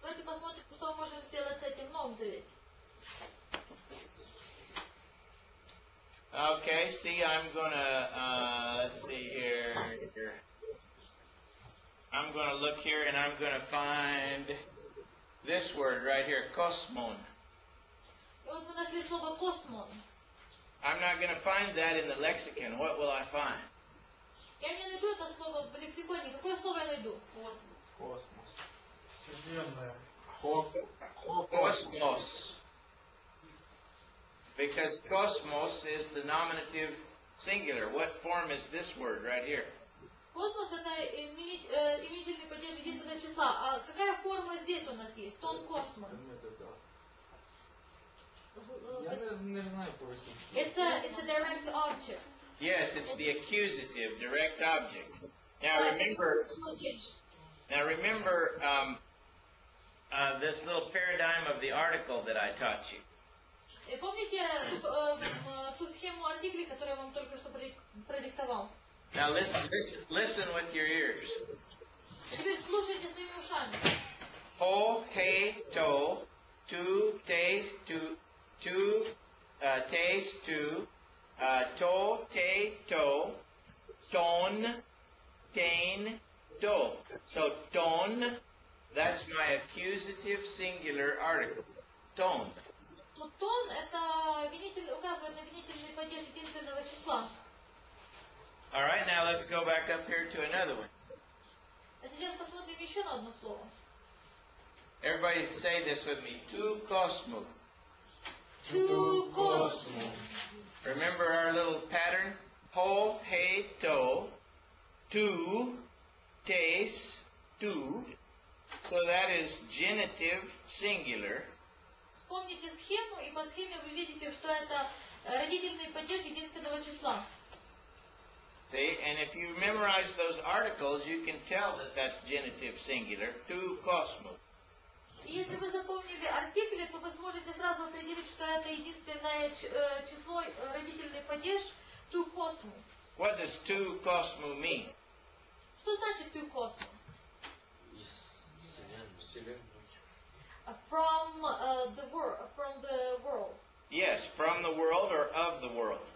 Давайте посмотрим, что мы можем сделать с этим в Новом Завете. Okay, see, I'm gonna, let's see here. I'm gonna look here and I'm gonna find this word right here, kosmon. И вот мы нашли слово космон. I'm not gonna find that in the lexicon. What will I find? Я не найду это слово в лексиконе. Какое слово я найду? Космос. Вселенная. Cosmos. Because cosmos is the nominative singular. What form is this word right here? Космос это именительный падеж единственного числа. А какая форма здесь у нас есть? Тон космон. Я не знаю по-русски. It's a direct object. Yes, it's the accusative, direct object. Now remember this little paradigm of the article that I taught you. Помните ту схему артиклей, которую я вам только что продиктовал? Now listen with your ears. Теперь слушайте своими ушами. Ho, he, to, tu, te, tu, tes, tu, to, te, to, ton, tain, to. So ton, that's my accusative singular article. Ton. Но тон это указывает на винительный падеж единственного числа. All right, now let's go back up here to another one. А сейчас посмотрим еще на одно слово. Everybody say this with me. Tu kosmu. Tu космо. Remember our little pattern? Ho, he, to, tu, tes, tu. So that is genitive singular. Вспомните схему, и по схеме вы видите, что это родительный падеж единственного числа. See, and if you memorize those articles, you can tell that that's genitive singular. Tu kosmu. И если вы запомнили артикли, то вы сможете сразу определить, что это единственное число, родительный падеж tu космо. What does tu kosmu mean? Что значит tu космо? Из Вселенной. Вселенной. From the world. Yes, from the world or of the world.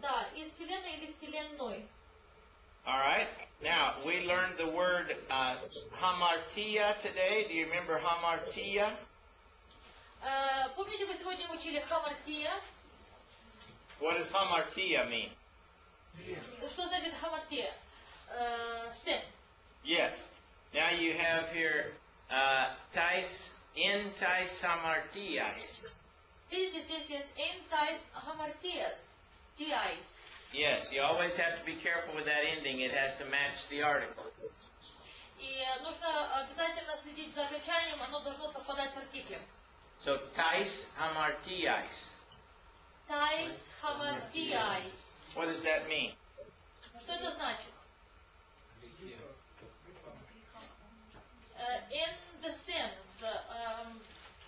Да, из вселенной или вселенной. All right. Now, we learned the word hamartia today. Do you remember hamartia? Помните, мы сегодня учили хамартия? What does hamartia mean? Что значит хамартия? Sin. Yes. Now you have here tais hamartias. Видите, здесь есть entais hamartias. Tiais. Yes, you always have to be careful with that ending. It has to match the article. И нужно обязательно следить за окончанием, оно должно совпадать с артиклем. So tais hamartias. Tais hamartiais. What does that mean? Что это значит? In the sins.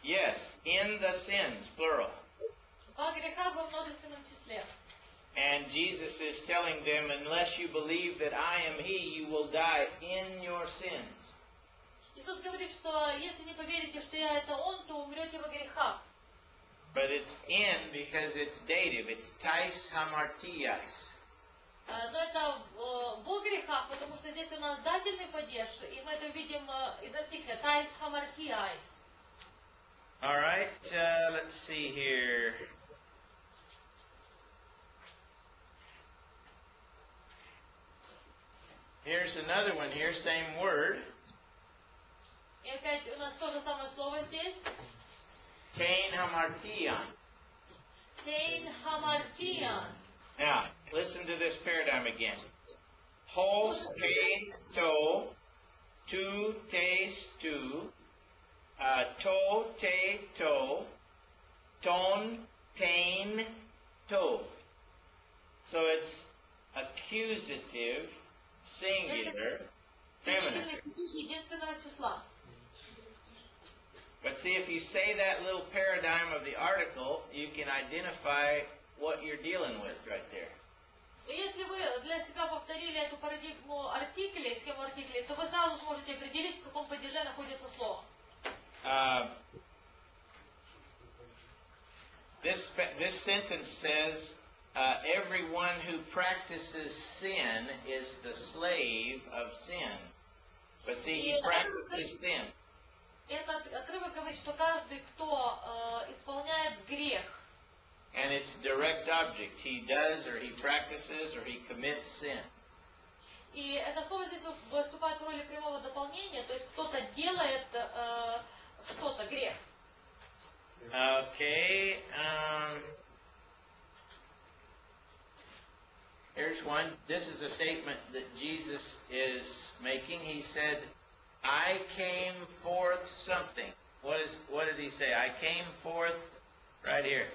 Yes, in the sins, plural. Во грехах во множественном числе. And Jesus is telling them, unless you believe that I am He, you will die in your sins. Иисус говорит, что если не поверите, что я это Он, то умрете во грехах. But it's in because it's dative. It's tais hamartias. Но это во грехах, потому что здесь у нас дательный падеж, и мы это видим из артикля tais hamartiais. All right, let's see here. Here's another one here, same word. И опять у нас то же самое слово здесь. Tein hamartian. Tein hamartian. Now, listen to this paradigm again. Ho te to, tu tes tu, to te to, ton tain to. So it's accusative, singular, feminine. Длительный падеж единственного числа. But see, if you say that little paradigm of the article, you can identify what you're dealing with right there. И если вы для себя повторили эту парадигму артиклей, схему артиклей, то вы сразу сможете определить, в каком падеже находится слово. This sentence says, everyone who practices sin is the slave of sin. But see, he practices sin. Этот отрывок говорит, что каждый, кто исполняет грех, And it's direct object. He does, or he practices, or he commits sin. и это слово здесь выступает в роли прямого дополнения, то есть кто-то делает что-то, грех. Okay. Here's one. This is a statement that Jesus is making. He said, I came forth something. What did he say? I came forth right here.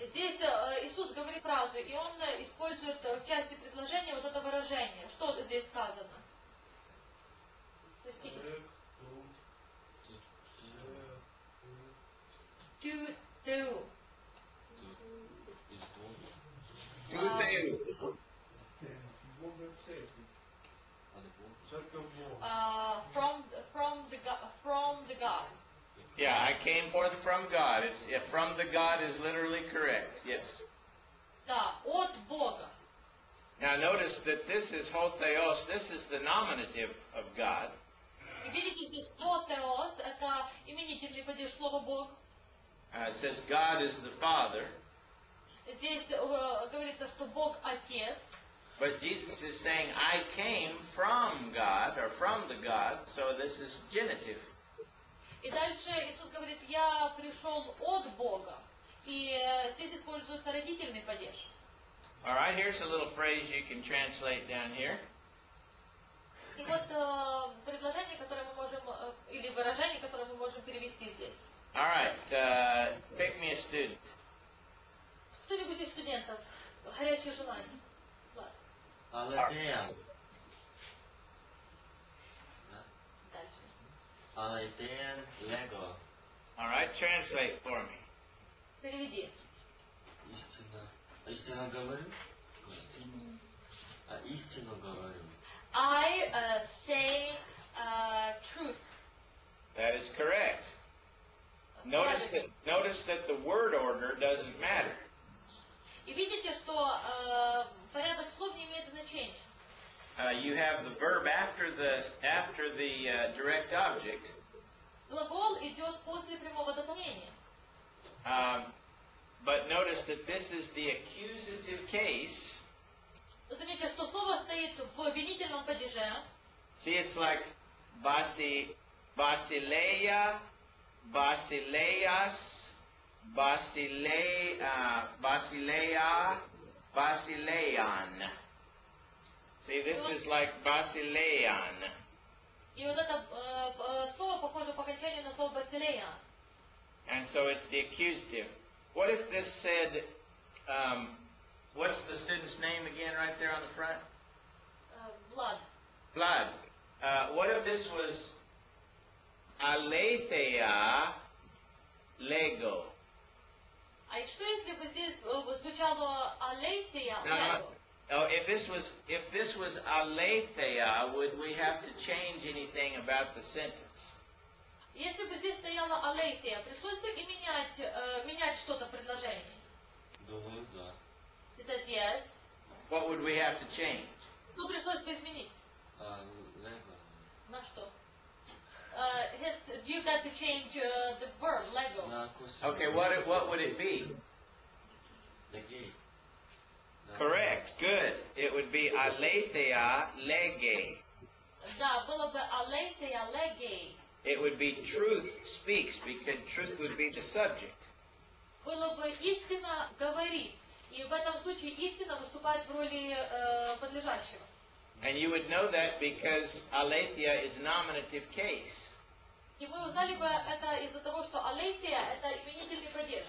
И здесь Иисус говорит фразу, и Он использует в части предложения вот это выражение. Что здесь сказано? Do. Бога церкви. Церковь Бога. From the God. Yeah, I came forth from God. From the God is literally correct. Yes. Да, от Бога. Now notice that this is hotheos. This is the nominative of God. И видите, здесь тотеос, это именительный падеж слова Бог. It says God is the Father. Здесь говорится, что Бог Отец. But Jesus is saying, I came from God, or from the God, so this is genitive. И дальше Иисус говорит, я пришел от Бога. И здесь используется родительный падеж. All right, here's a little phrase you can translate down here. И вот предложение, которое мы можем, или выражение, которое мы можем перевести здесь. All right, pick me a student. Кто-нибудь из студентов? Горячее желание. Влад. Aletheia. Дальше. Aletheia Lego. All right, translate for me. Переведи. Истинно говорю. истину говорю. I say truth. That is correct. Notice that the word order doesn't matter. И видите, что порядок слов не имеет значения. You have the verb after the direct object. Глагол идет после прямого дополнения. But notice that this is the accusative case. Заметьте, что слово стоит в обвинительном падеже. See, it's like basileia, basileas, basilea, basilean. See, this is like basilean. И вот это слово похоже по окончанию на слово «басилея». And so it's the accusative. What if this said, what's the student's name again right there on the front? Blood. Vlad. What if this was aletheia lego? А и что если бы здесь звучало «алейфия», Now, oh, if this was aletheia, would we have to change anything about the sentence? Если бы здесь стояла «алейфия», пришлось бы и менять что-то в предложении. Думаю, да. It says yes. What would we have to change? Что пришлось бы изменить? Лего. На что? You got to change the verb, Lego. На кусок. Okay, what would it be? Легей. Correct. Good. It would be aletheia lege. Да, было бы «алейфия легей». It would be truth speaks because truth would be the subject. Было бы «истина говорит». И в этом случае истина выступает в роли подлежащего. And you would know that because aletheia is nominative case. И мы узнали бы это из-за того, что «алейфия» — это именительный падеж.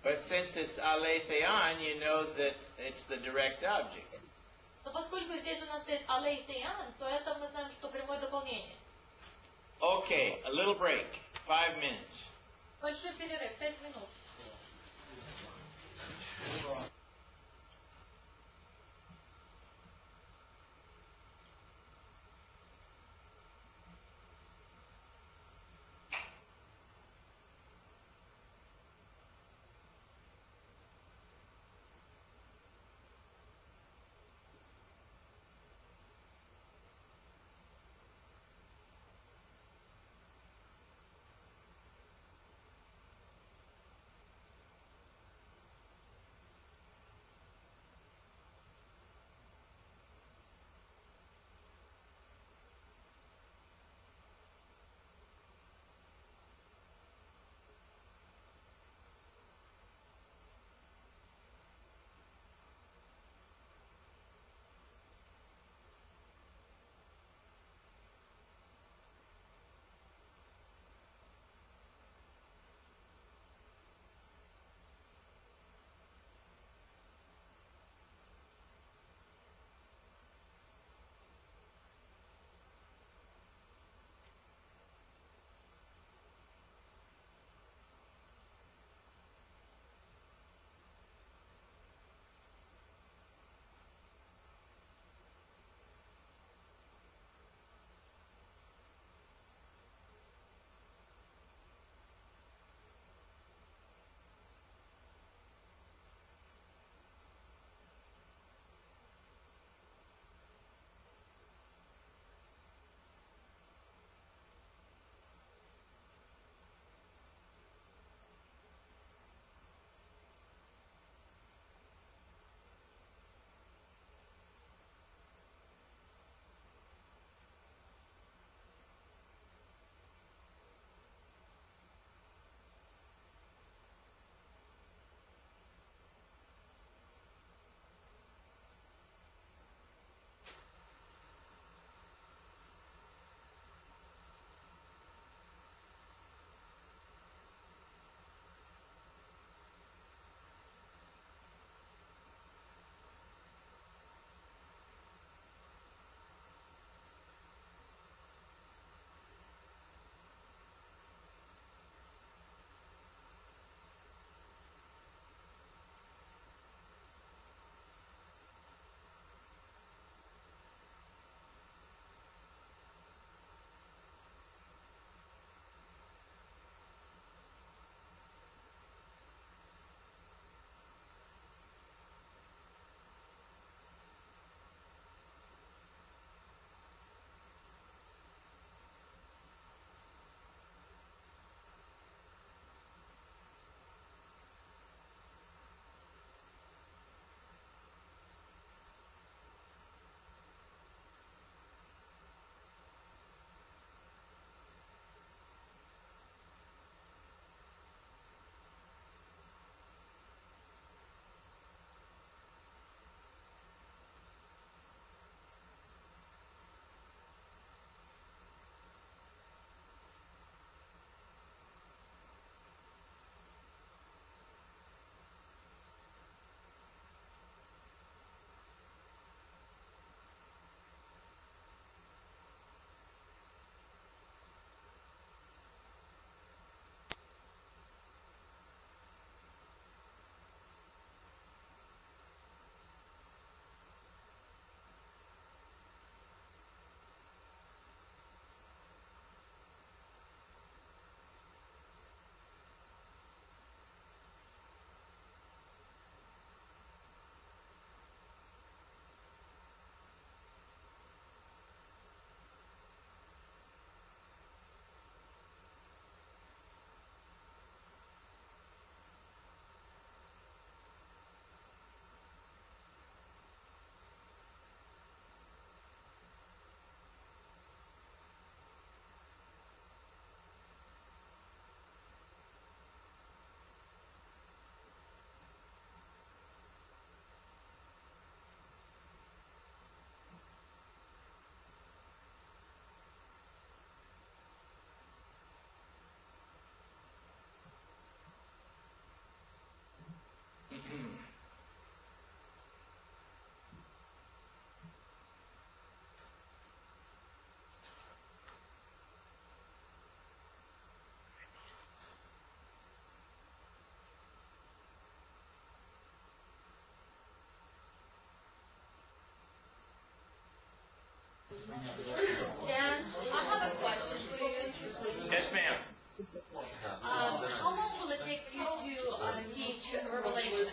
But since it's aletheon, you know that it's the direct object. Но поскольку здесь у нас стоит «алейфиян», то это мы знаем, что прямое дополнение. Okay, a little break. 5 minutes. Большой перерыв, 5 минут. Dan, I have a question for you. Yes, ma'am. How long will it take you to teach Revelation?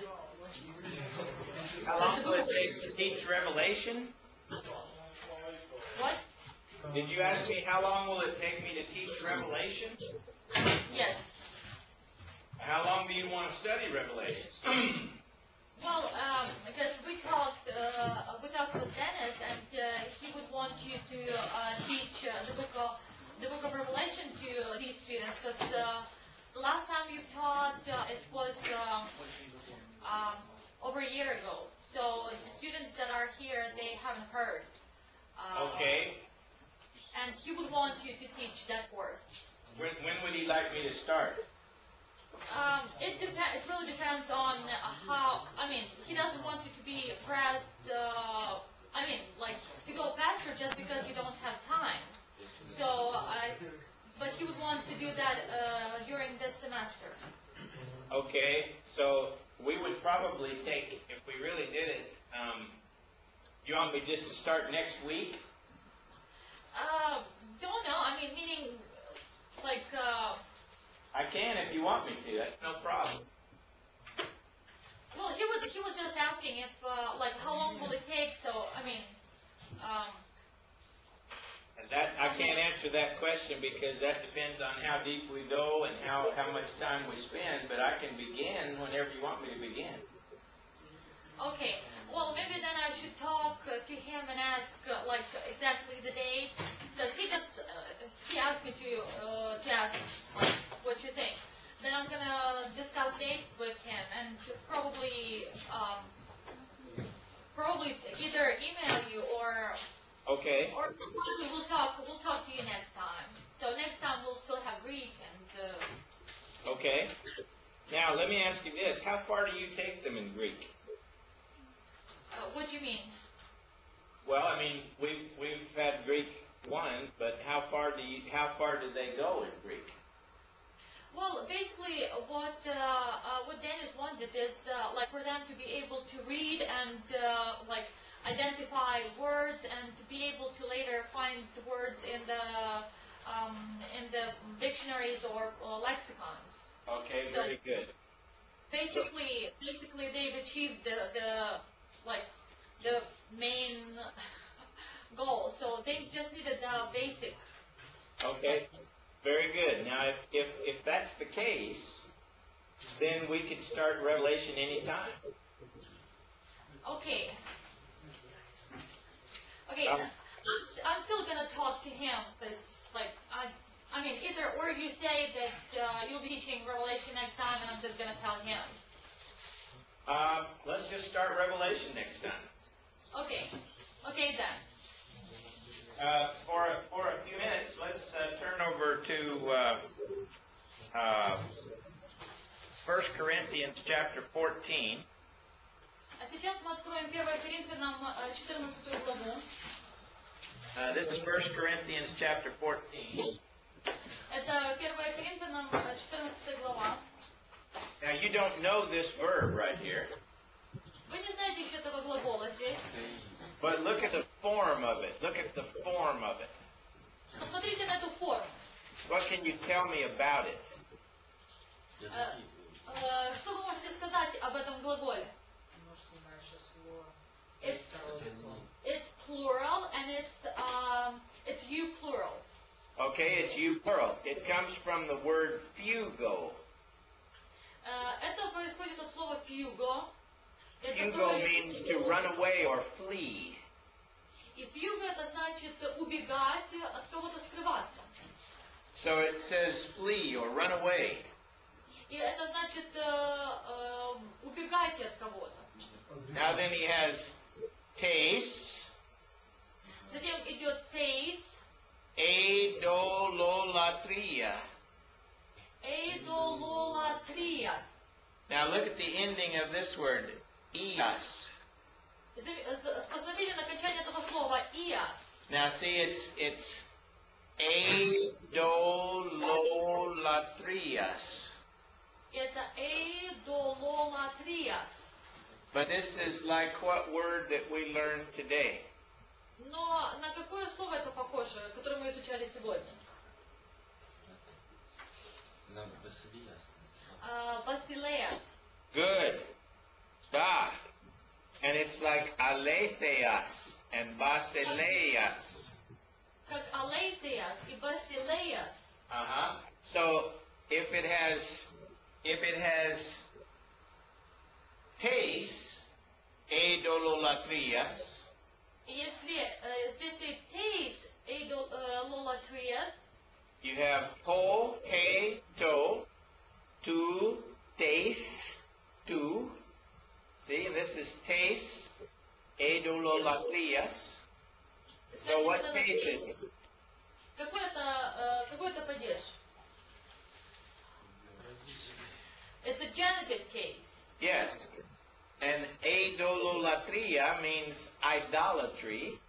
How long will it take to teach Revelation? What? Did you ask me how long will it take me to teach Revelation? Yes. How long do you want to study Revelation? Well, because we talked with Dennis, and he would want you to teach the book of Revelation to these students. Because the last time you taught, it was over a year ago. So the students that are here, they haven't heard. Okay. And he would want you to teach that course. When would he like me to start? It really depends on how. I mean, he doesn't want you to be pressed. To go faster just because you don't have time. So, but he would want to do that during this semester. Okay, so we would probably take, if we really did it, you want me just to start next week? Don't know. I mean, meaning like. I can if you want me to. That's no problem. Well, he was just asking if how long will it take? So I mean. And that I can't answer that question because that depends on how deep we go and how much time we spend. But I can begin whenever you want me to begin. Okay. Well, maybe then I should talk to him and ask exactly the date, because he asked me to ask what you think. Then I'm gonna discuss date with him and probably either email you or Okay. we'll talk to you next time. So next time we'll still have Greek and. Okay. Now let me ask you this: how far do you take them in Greek? What do you mean? Well, I mean we've had Greek 1, but how far do they go in Greek? Well, basically, what Dennis wanted is for them to be able to read and identify words and to be able to later find the words in the dictionaries or lexicons. Okay, So, very good. Basically, they've achieved the main goal. So they just needed the basic. Okay, very good. Now, if that's the case, then we could start Revelation anytime. Okay. Okay, I'm still gonna talk to him because, I mean, either or you say that you'll be teaching Revelation next time, and I'm just gonna tell him. Let's just start Revelation next time. Okay then. For a few minutes, let's turn over to 1 Corinthians chapter 14. А сейчас мы откроем 1 Коринфянам 14 главу. This is 1 Corinthians chapter 14. Это 1 Коринфянам 14 глава. Now you don't know this verb right here, Вы не знаете еще этого глагола здесь. but look at the form of it. Look at the form of it. Посмотрите на эту форму. What can you tell me about it? Что вы можете сказать об этом глаголе? It's plural and it's you plural. Okay, it's you plural. It comes from the word fugo. Это происходит от слова fugo. Fugo means to run away or flee. И fugo это значит убегать, от кого-то скрываться. So it says flee or run away. И это значит убегайте от кого-то. Now then he has teis, Затем идет teis, eidololatria. eidololatria. Now look at the ending of this word, ias. Посмотрите на окончание этого слова ias. Now see, it's eidololatrias. Это eidololatrias. But this is like what word that we learned today? Но на какое слово это похоже, которое мы изучали сегодня? На Басилиас. Basileas. Good. Da. And it's like aletheas and basileas. Как Aletheas и Basileas. Uh-huh. So if it has taste, idololatrias, И если здесь стоит Teis Idololatrias, you have to, he, to, taste, to. See, this is taste, idololatrias. So what taste is it? какой это падеж? It's a genitive case. Yes. And idololatria means idolatry.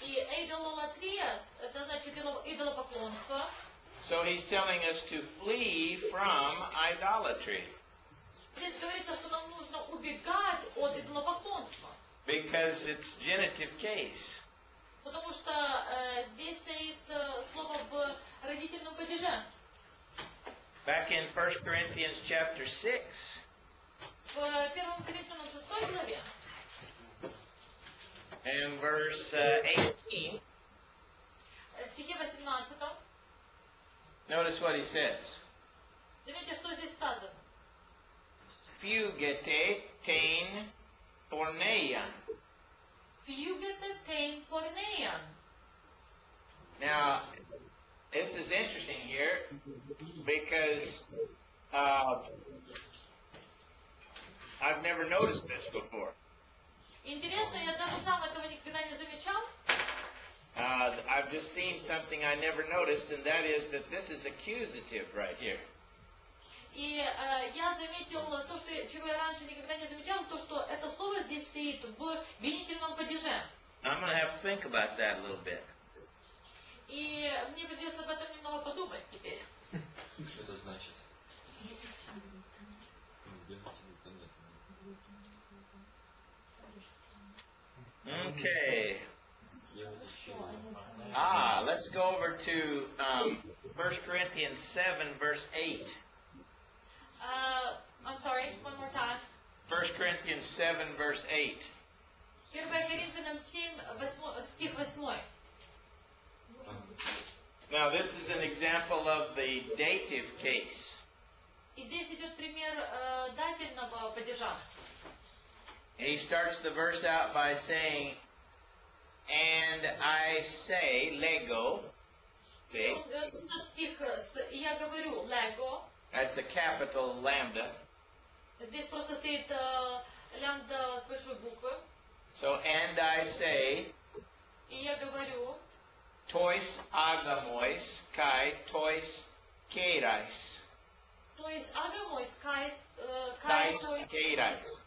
И Idololatrias, это значит идолопоклонство. So he's telling us to flee from idolatry Здесь говорится, что нам нужно убегать от идолопоклонства. because it's genitive case. Потому что здесь стоит слово в родительном падеже. Back in 1 Corinthians chapter 6, В 1 Коринфянам 6 главе, and verse 18, в стихе 18, notice what he says. заметьте, что здесь сказано. Fugete tain porneia. Фьюгете тейн порнеян. Now, this is interesting here because I've never noticed this before. Интересно, я даже сам этого никогда не замечал. I've just seen something I never noticed, and that is that this is accusative right here. И я заметил то, чего я раньше никогда не замечал, то, что это слово здесь стоит в винительном падеже. I'm going to have to think about that a little bit. И мне придется об этом немного подумать теперь. Что это значит? Okay. Я вот еще. Let's go over to 1 Corinthians 7, verse 8. I'm sorry, one more time. 1 Corinthians 7, verse 8. 1 Коринфянам 7, стих 8. Now, this is an example of the dative case. И здесь идет пример дательного падежа. And he starts the verse out by saying, and I say, lego. See? Стих с «я говорю» лего. That's a capital lambda. Здесь просто стоит лямбда с большой буквы. So, and I say, И я говорю, tois agamois kai tois kerais. то есть агамойс, кайс, Kais kerais.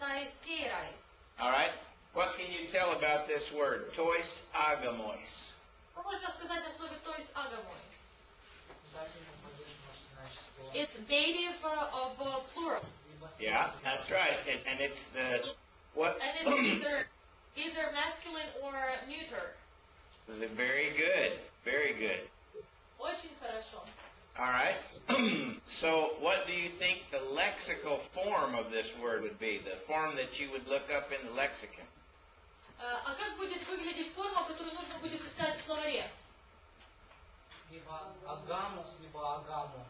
кайс кейрайс. All right? What can you tell about this word, tois agamois? Что можно сказать о слове то есть агамойс? Дательный падеж может значить слово. It's dative of plural. Либо слово, Yeah, либо that's right. And it's the, what? And it's either masculine or neuter. Very good. Very good. Очень хорошо. All right. So, what do you think the lexical form of this word would be? The form that you would look up in the lexicon? А как будет выглядеть форма, которую нужно будет искать в словаре? Либо агамус, либо агамон.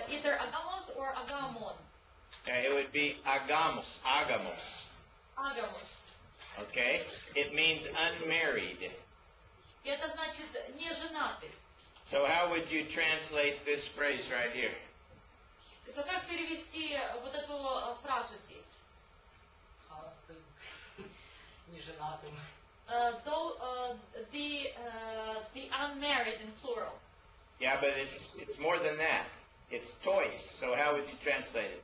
Either agamos or agamon. It would be agamos. Agamos. Agamos. Okay? It means unmarried. И это значит не женатый. So, how would you translate this phrase right here? То как перевести вот эту фразу здесь? Холостым. Неженатым. The unmarried in plural. Yeah, but it's more than that. It's tois. So, how would you translate it?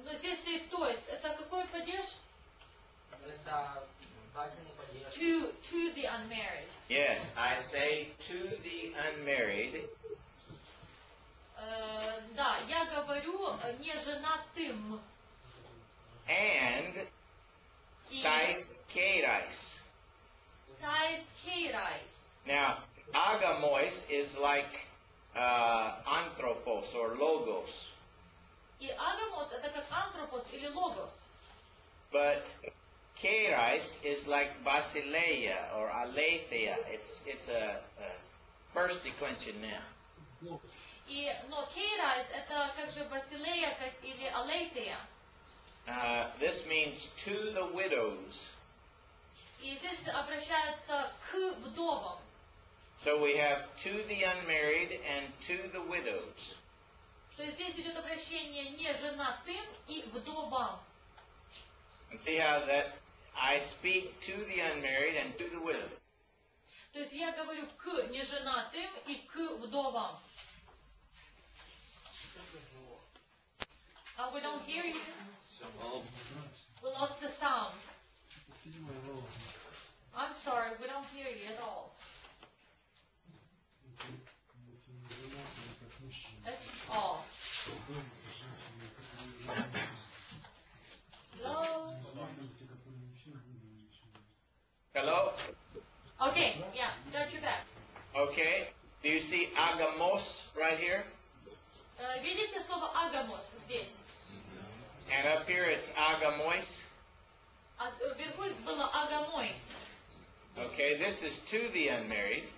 Но здесь стоит то есть. Это какой падеж? Это дательный падеж. To the unmarried. Yes, I say to the unmarried. Да, я говорю не женатым. And И tais keirais. Tais keirais. Now, agamois is like anthropos or logos, И агамос это как антропос или логос. but keirais is like basileia or aletheia. It's a first declension noun. Но кейрайс это как же басилея или алейтея. This means to the widows. И здесь обращается к вдовам. So we have to the unmarried and to the widows. То есть здесь идет обращение не женатым и вдовам. And see how that I speak to the unmarried and to the widow. То есть я говорю к неженатым и к вдовам. We don't hear you. We lost the sound. I'm sorry, we don't hear you at all. At all. Hello? Hello? Okay, yeah, got you back. Okay. Do you see agamos right here? Видите слово агамос здесь? And up here it's agamois. А вверху было агамойс. Okay, this is to the unmarried.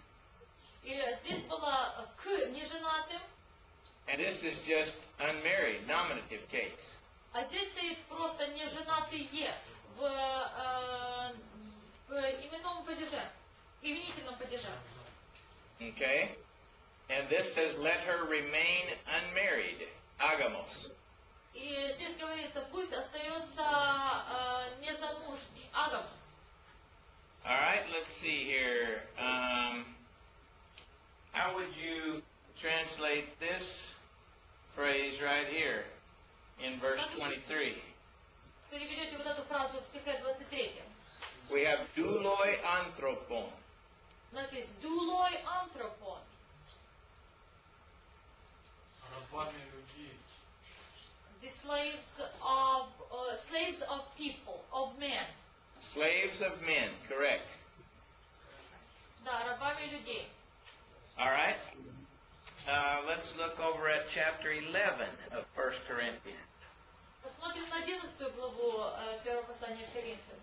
И здесь было к неженатым, And this is just unmarried, nominative case. а здесь стоит просто неженатые в именном падеже, именительном падеже. Okay? And this says, let her remain unmarried. Agamos. И здесь говорится, пусть остается незамужней, агамос. All right, let's see here. How would you translate this phrase right here in verse 23? Переведете вот эту фразу в стихе 23. We have douloi anthropon. У нас есть дулой антропон. Рабами людей. The slaves of people, of men. Slaves of men, correct. Да, рабами людей. All right. Let's look over at chapter 11 of 1 Corinthians. Посмотрим на 11 главу первого послания к Коринфянам.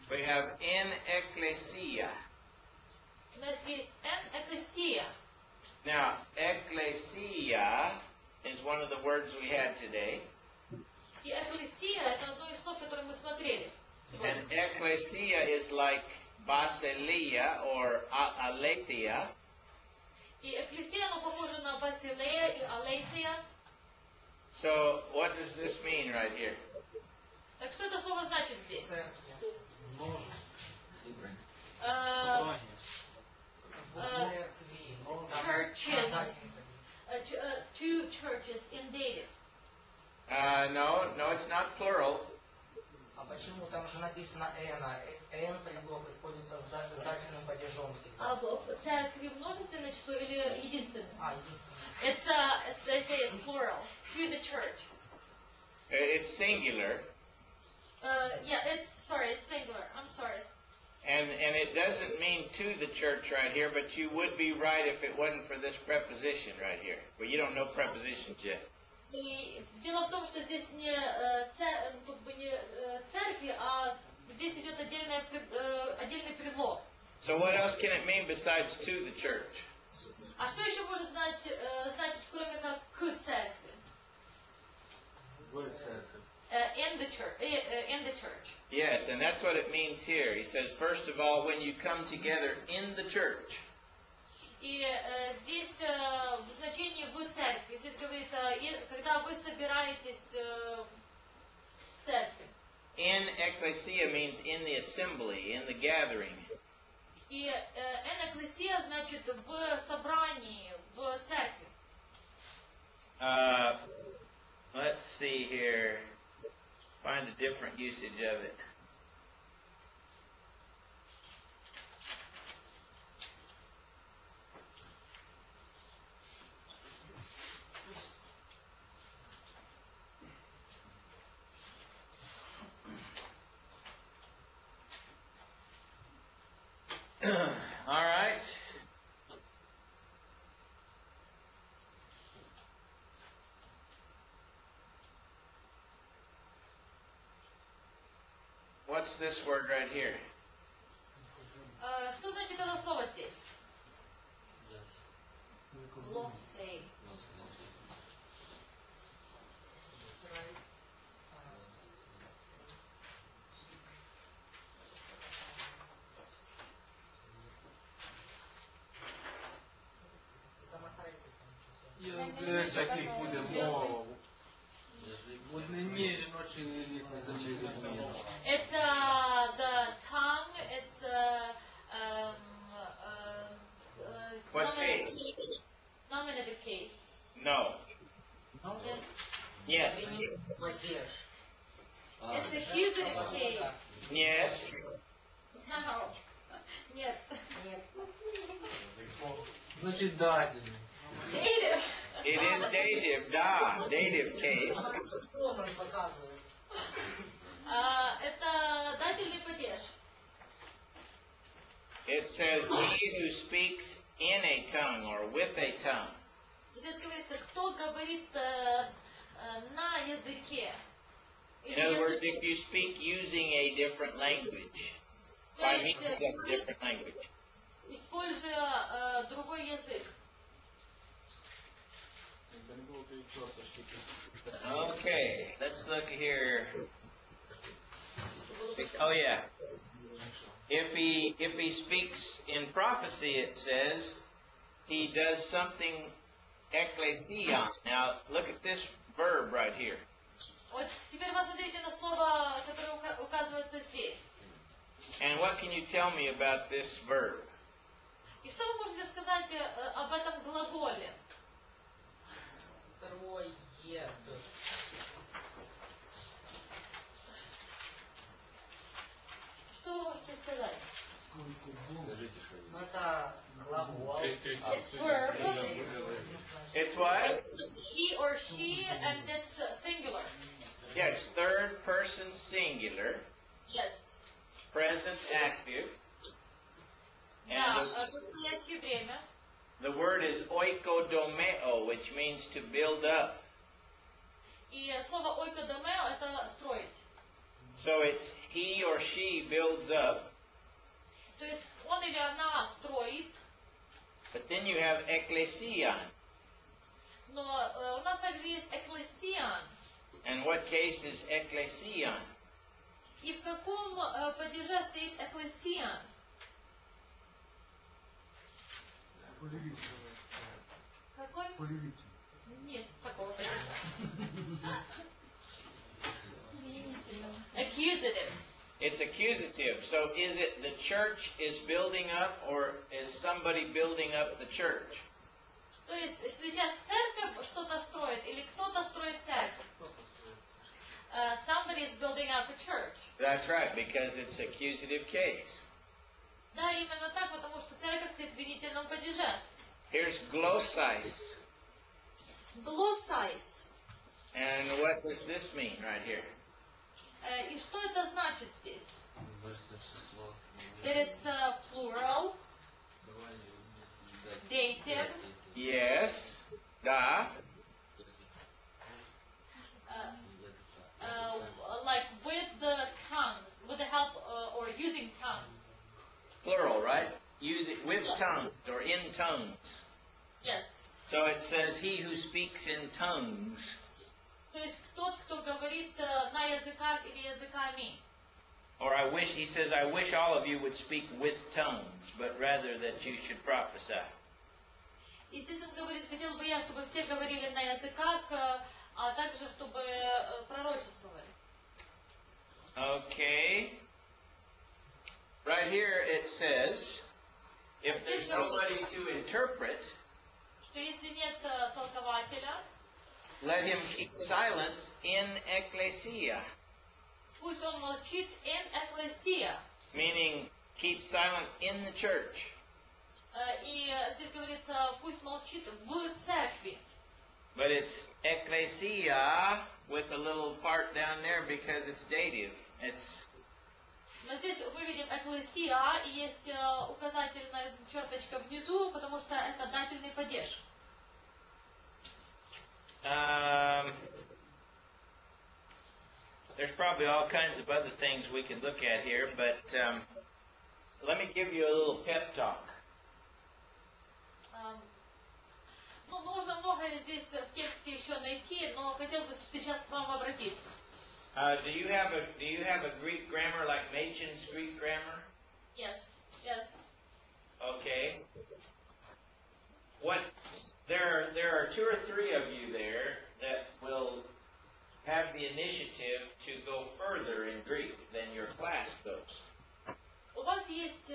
We have in ecclesia. У нас есть экклесия. Now, ecclesia is one of the words we had today. И экклесия это одно из слов, которые мы смотрели And сегодня. ecclesia is like basileia or aletheia. И экклесия, оно похоже на басилея и алейтия. So, what does this mean right here? Так что это слово значит здесь? Собрание. Церкви. Churches. Two churches in David. No, it's not plural. А почему там же написано «эна»? «Эн» предлог используется с дательным падежом всегда. А в церкви множественное число или единственное? Единственное. They say it's plural. To the church. It's singular. It's singular. I'm sorry. And it doesn't mean to the church right here, but you would be right if it wasn't for this preposition right here. Well, you don't know prepositions yet. И дело в том, что здесь не церкви, а здесь идет отдельный предлог. So what else can it mean besides to the church? А что еще может значить, кроме как к церкви? In the church. Yes, and that's what it means here. He says, first of all, when you come together in the church. И здесь в значении в церкви, здесь говорится, когда вы собираетесь в церкви. In ecclesia means in the assembly, in the gathering. И экклесия значит в собрании, в церкви. Let's see here. Find a different usage of it. All right. What's this word right here? Что значит это слово здесь? Yes. Glossy. No, no. Язик таких буде мова. Язык. В однині жіночий рід на землі відмінно. It's the tongue, it's What nominative case? case. Nominative case. No. Yes. Падеж. It's accusative case. Yes. No. Нет. Значить, дадені. Dative. It is dative. Da. Dative case. Что нам показывает? Это дательный падеж. It says he who speaks in a tongue or with a tongue. Здесь говорится, кто говорит на языке. In other words, if you speak using a different language, То by есть, means of a different language. используя другой язык. Okay, let's look here. Oh yeah. If he speaks in prophecy, it says he does something ecclesion. Now look at this verb right here. Вот теперь посмотрите на слово, которое указывается здесь. And what can you tell me about this verb? И что вы можете сказать об этом глаголе? Строит. Что вы можете сказать? Скажите, что Ну, это глагол. It's verb. It's what? It's he or she, and it's singular. Yes, third person singular, Yes. present active. Да, And настоящее время. the word is oikodomeo, which means to build up. И слово ойкодомео это строить. So it's he or she builds up. То есть он или она строит, But then you have ecclesion. но у нас также есть экклесиан. And what case is ecclesion? И в каком падеже стоит экклесиан? Какой? Нет, такого падежа. Accusative. It's accusative. So is it the church is building up or is somebody building up the church? То есть сейчас церковь что-то строит или кто-то строит церковь? Somebody is building up a church. That's right, because it's accusative case. Да, именно так, потому что церковь стоит в винительном падеже. Here's glossis. Glossais. And what does this mean right here? И что это значит здесь? множественное число. That it's plural, dative, Yes. Da. like with the tongues, with the help or using tongues. Plural, right? Use it with tongues or in tongues. Yes. So it says he who speaks in tongues. То есть тот, кто говорит на языках или языками. Or he says, I wish all of you would speak with tongues, but rather that you should prophesy. И здесь он говорит, хотел бы я, чтобы все говорили на языках, а также чтобы пророчествовали. Okay. Right here it says, if there's nobody to interpret, Что если нет толкователя, let him keep silence in ecclesia. пусть он молчит in ecclesia. Meaning, keep silent in the church. И здесь говорится, пусть молчит в церкви. But it's ecclesia with a little part down there because it's dative. It's Здесь мы видим экклесия, и есть указательная черточка внизу, потому что это дательный падеж. There's probably all kinds of other things we can look at here, but let me give you a little pep talk. Ну, можно многое здесь в тексте еще найти, но хотел бы сейчас к вам обратиться. Do you have a Greek grammar like Machen's Greek grammar? Yes. Okay. There are two or three of you there that will have the initiative to go further in Greek than your class goes. У вас есть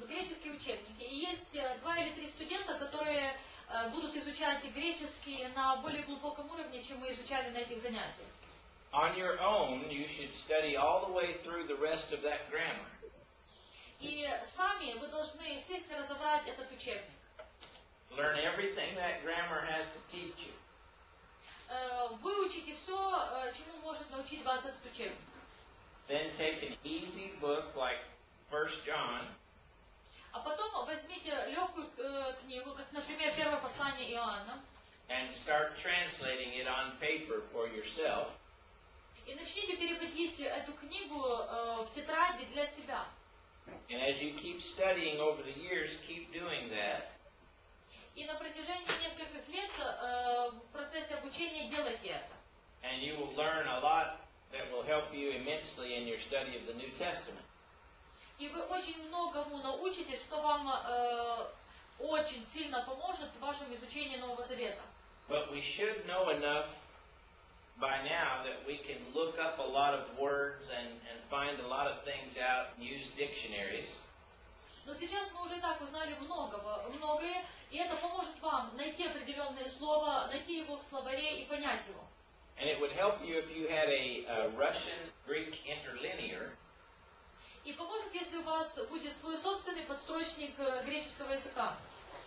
греческие учебники, и есть 2 или 3 студента, которые будут изучать греческий на более глубоком уровне, чем мы изучали на этих занятиях. On your own, you should study all the way through the rest of that grammar. И сами вы должны сесть и разобрать этот учебник. Learn everything that grammar has to teach you. Выучите все, чему может научить вас этот учебник. Then take an easy book like 1 John. А потом возьмите легкую книгу, как, например, первое послание Иоанна, And start translating it on paper for yourself. и начните переводить эту книгу в тетради для себя. And as you keep studying over the years, keep doing that. И на протяжении нескольких лет в процессе обучения делайте это. And you will learn a lot that will help you immensely in your study of the New Testament. И вы очень многому научитесь, что вам очень сильно поможет в вашем изучении Нового Завета. But we should know enough by now that we can look up a lot of words and find a lot of things out and use dictionaries. Но сейчас мы уже так узнали многое, и это поможет вам найти определенное слово, найти его в словаре и понять его. And it would help you if you had a Russian-Greek interlinear. И поможет, если у вас будет свой собственный подстрочник греческого языка.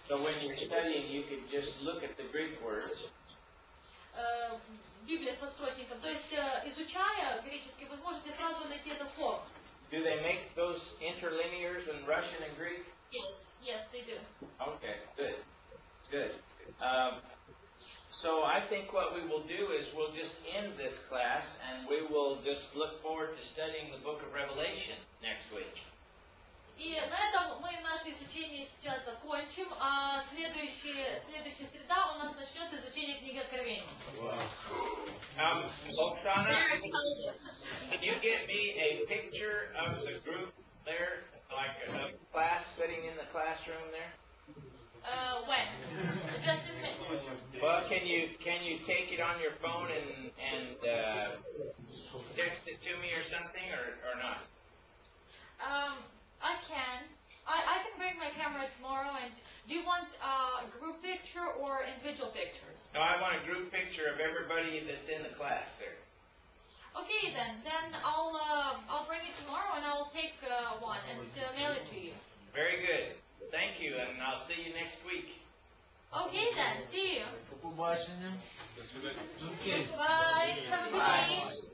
So when you're studying, you could just look at the Greek words. Библия с подстрочником. То есть, изучая греческий, вы можете сразу найти это слово. Do they make those interlinears in Russian and Greek? Yes, they do. Okay, good. So I think what we will do is we'll just end this class and we will just look forward to studying the book of Revelation next week. И на этом мы наше изучение сейчас закончим, а следующая среда у нас начнется изучение книги Откровения. Oksana, can you get me a picture of the group there, like a class sitting in the classroom there? When? Just in a minute. Well, can you take it on your phone and text it to me or something, or not? I can. I can bring my camera tomorrow. And do you want a group picture or individual pictures? No, I want a group picture of everybody that's in the class there. Okay, then I'll bring it tomorrow and I'll take one and mail it to you. Very good. Thank you, and I'll see you next week. Okay then, see you. До побачення. Bye. Have a good day.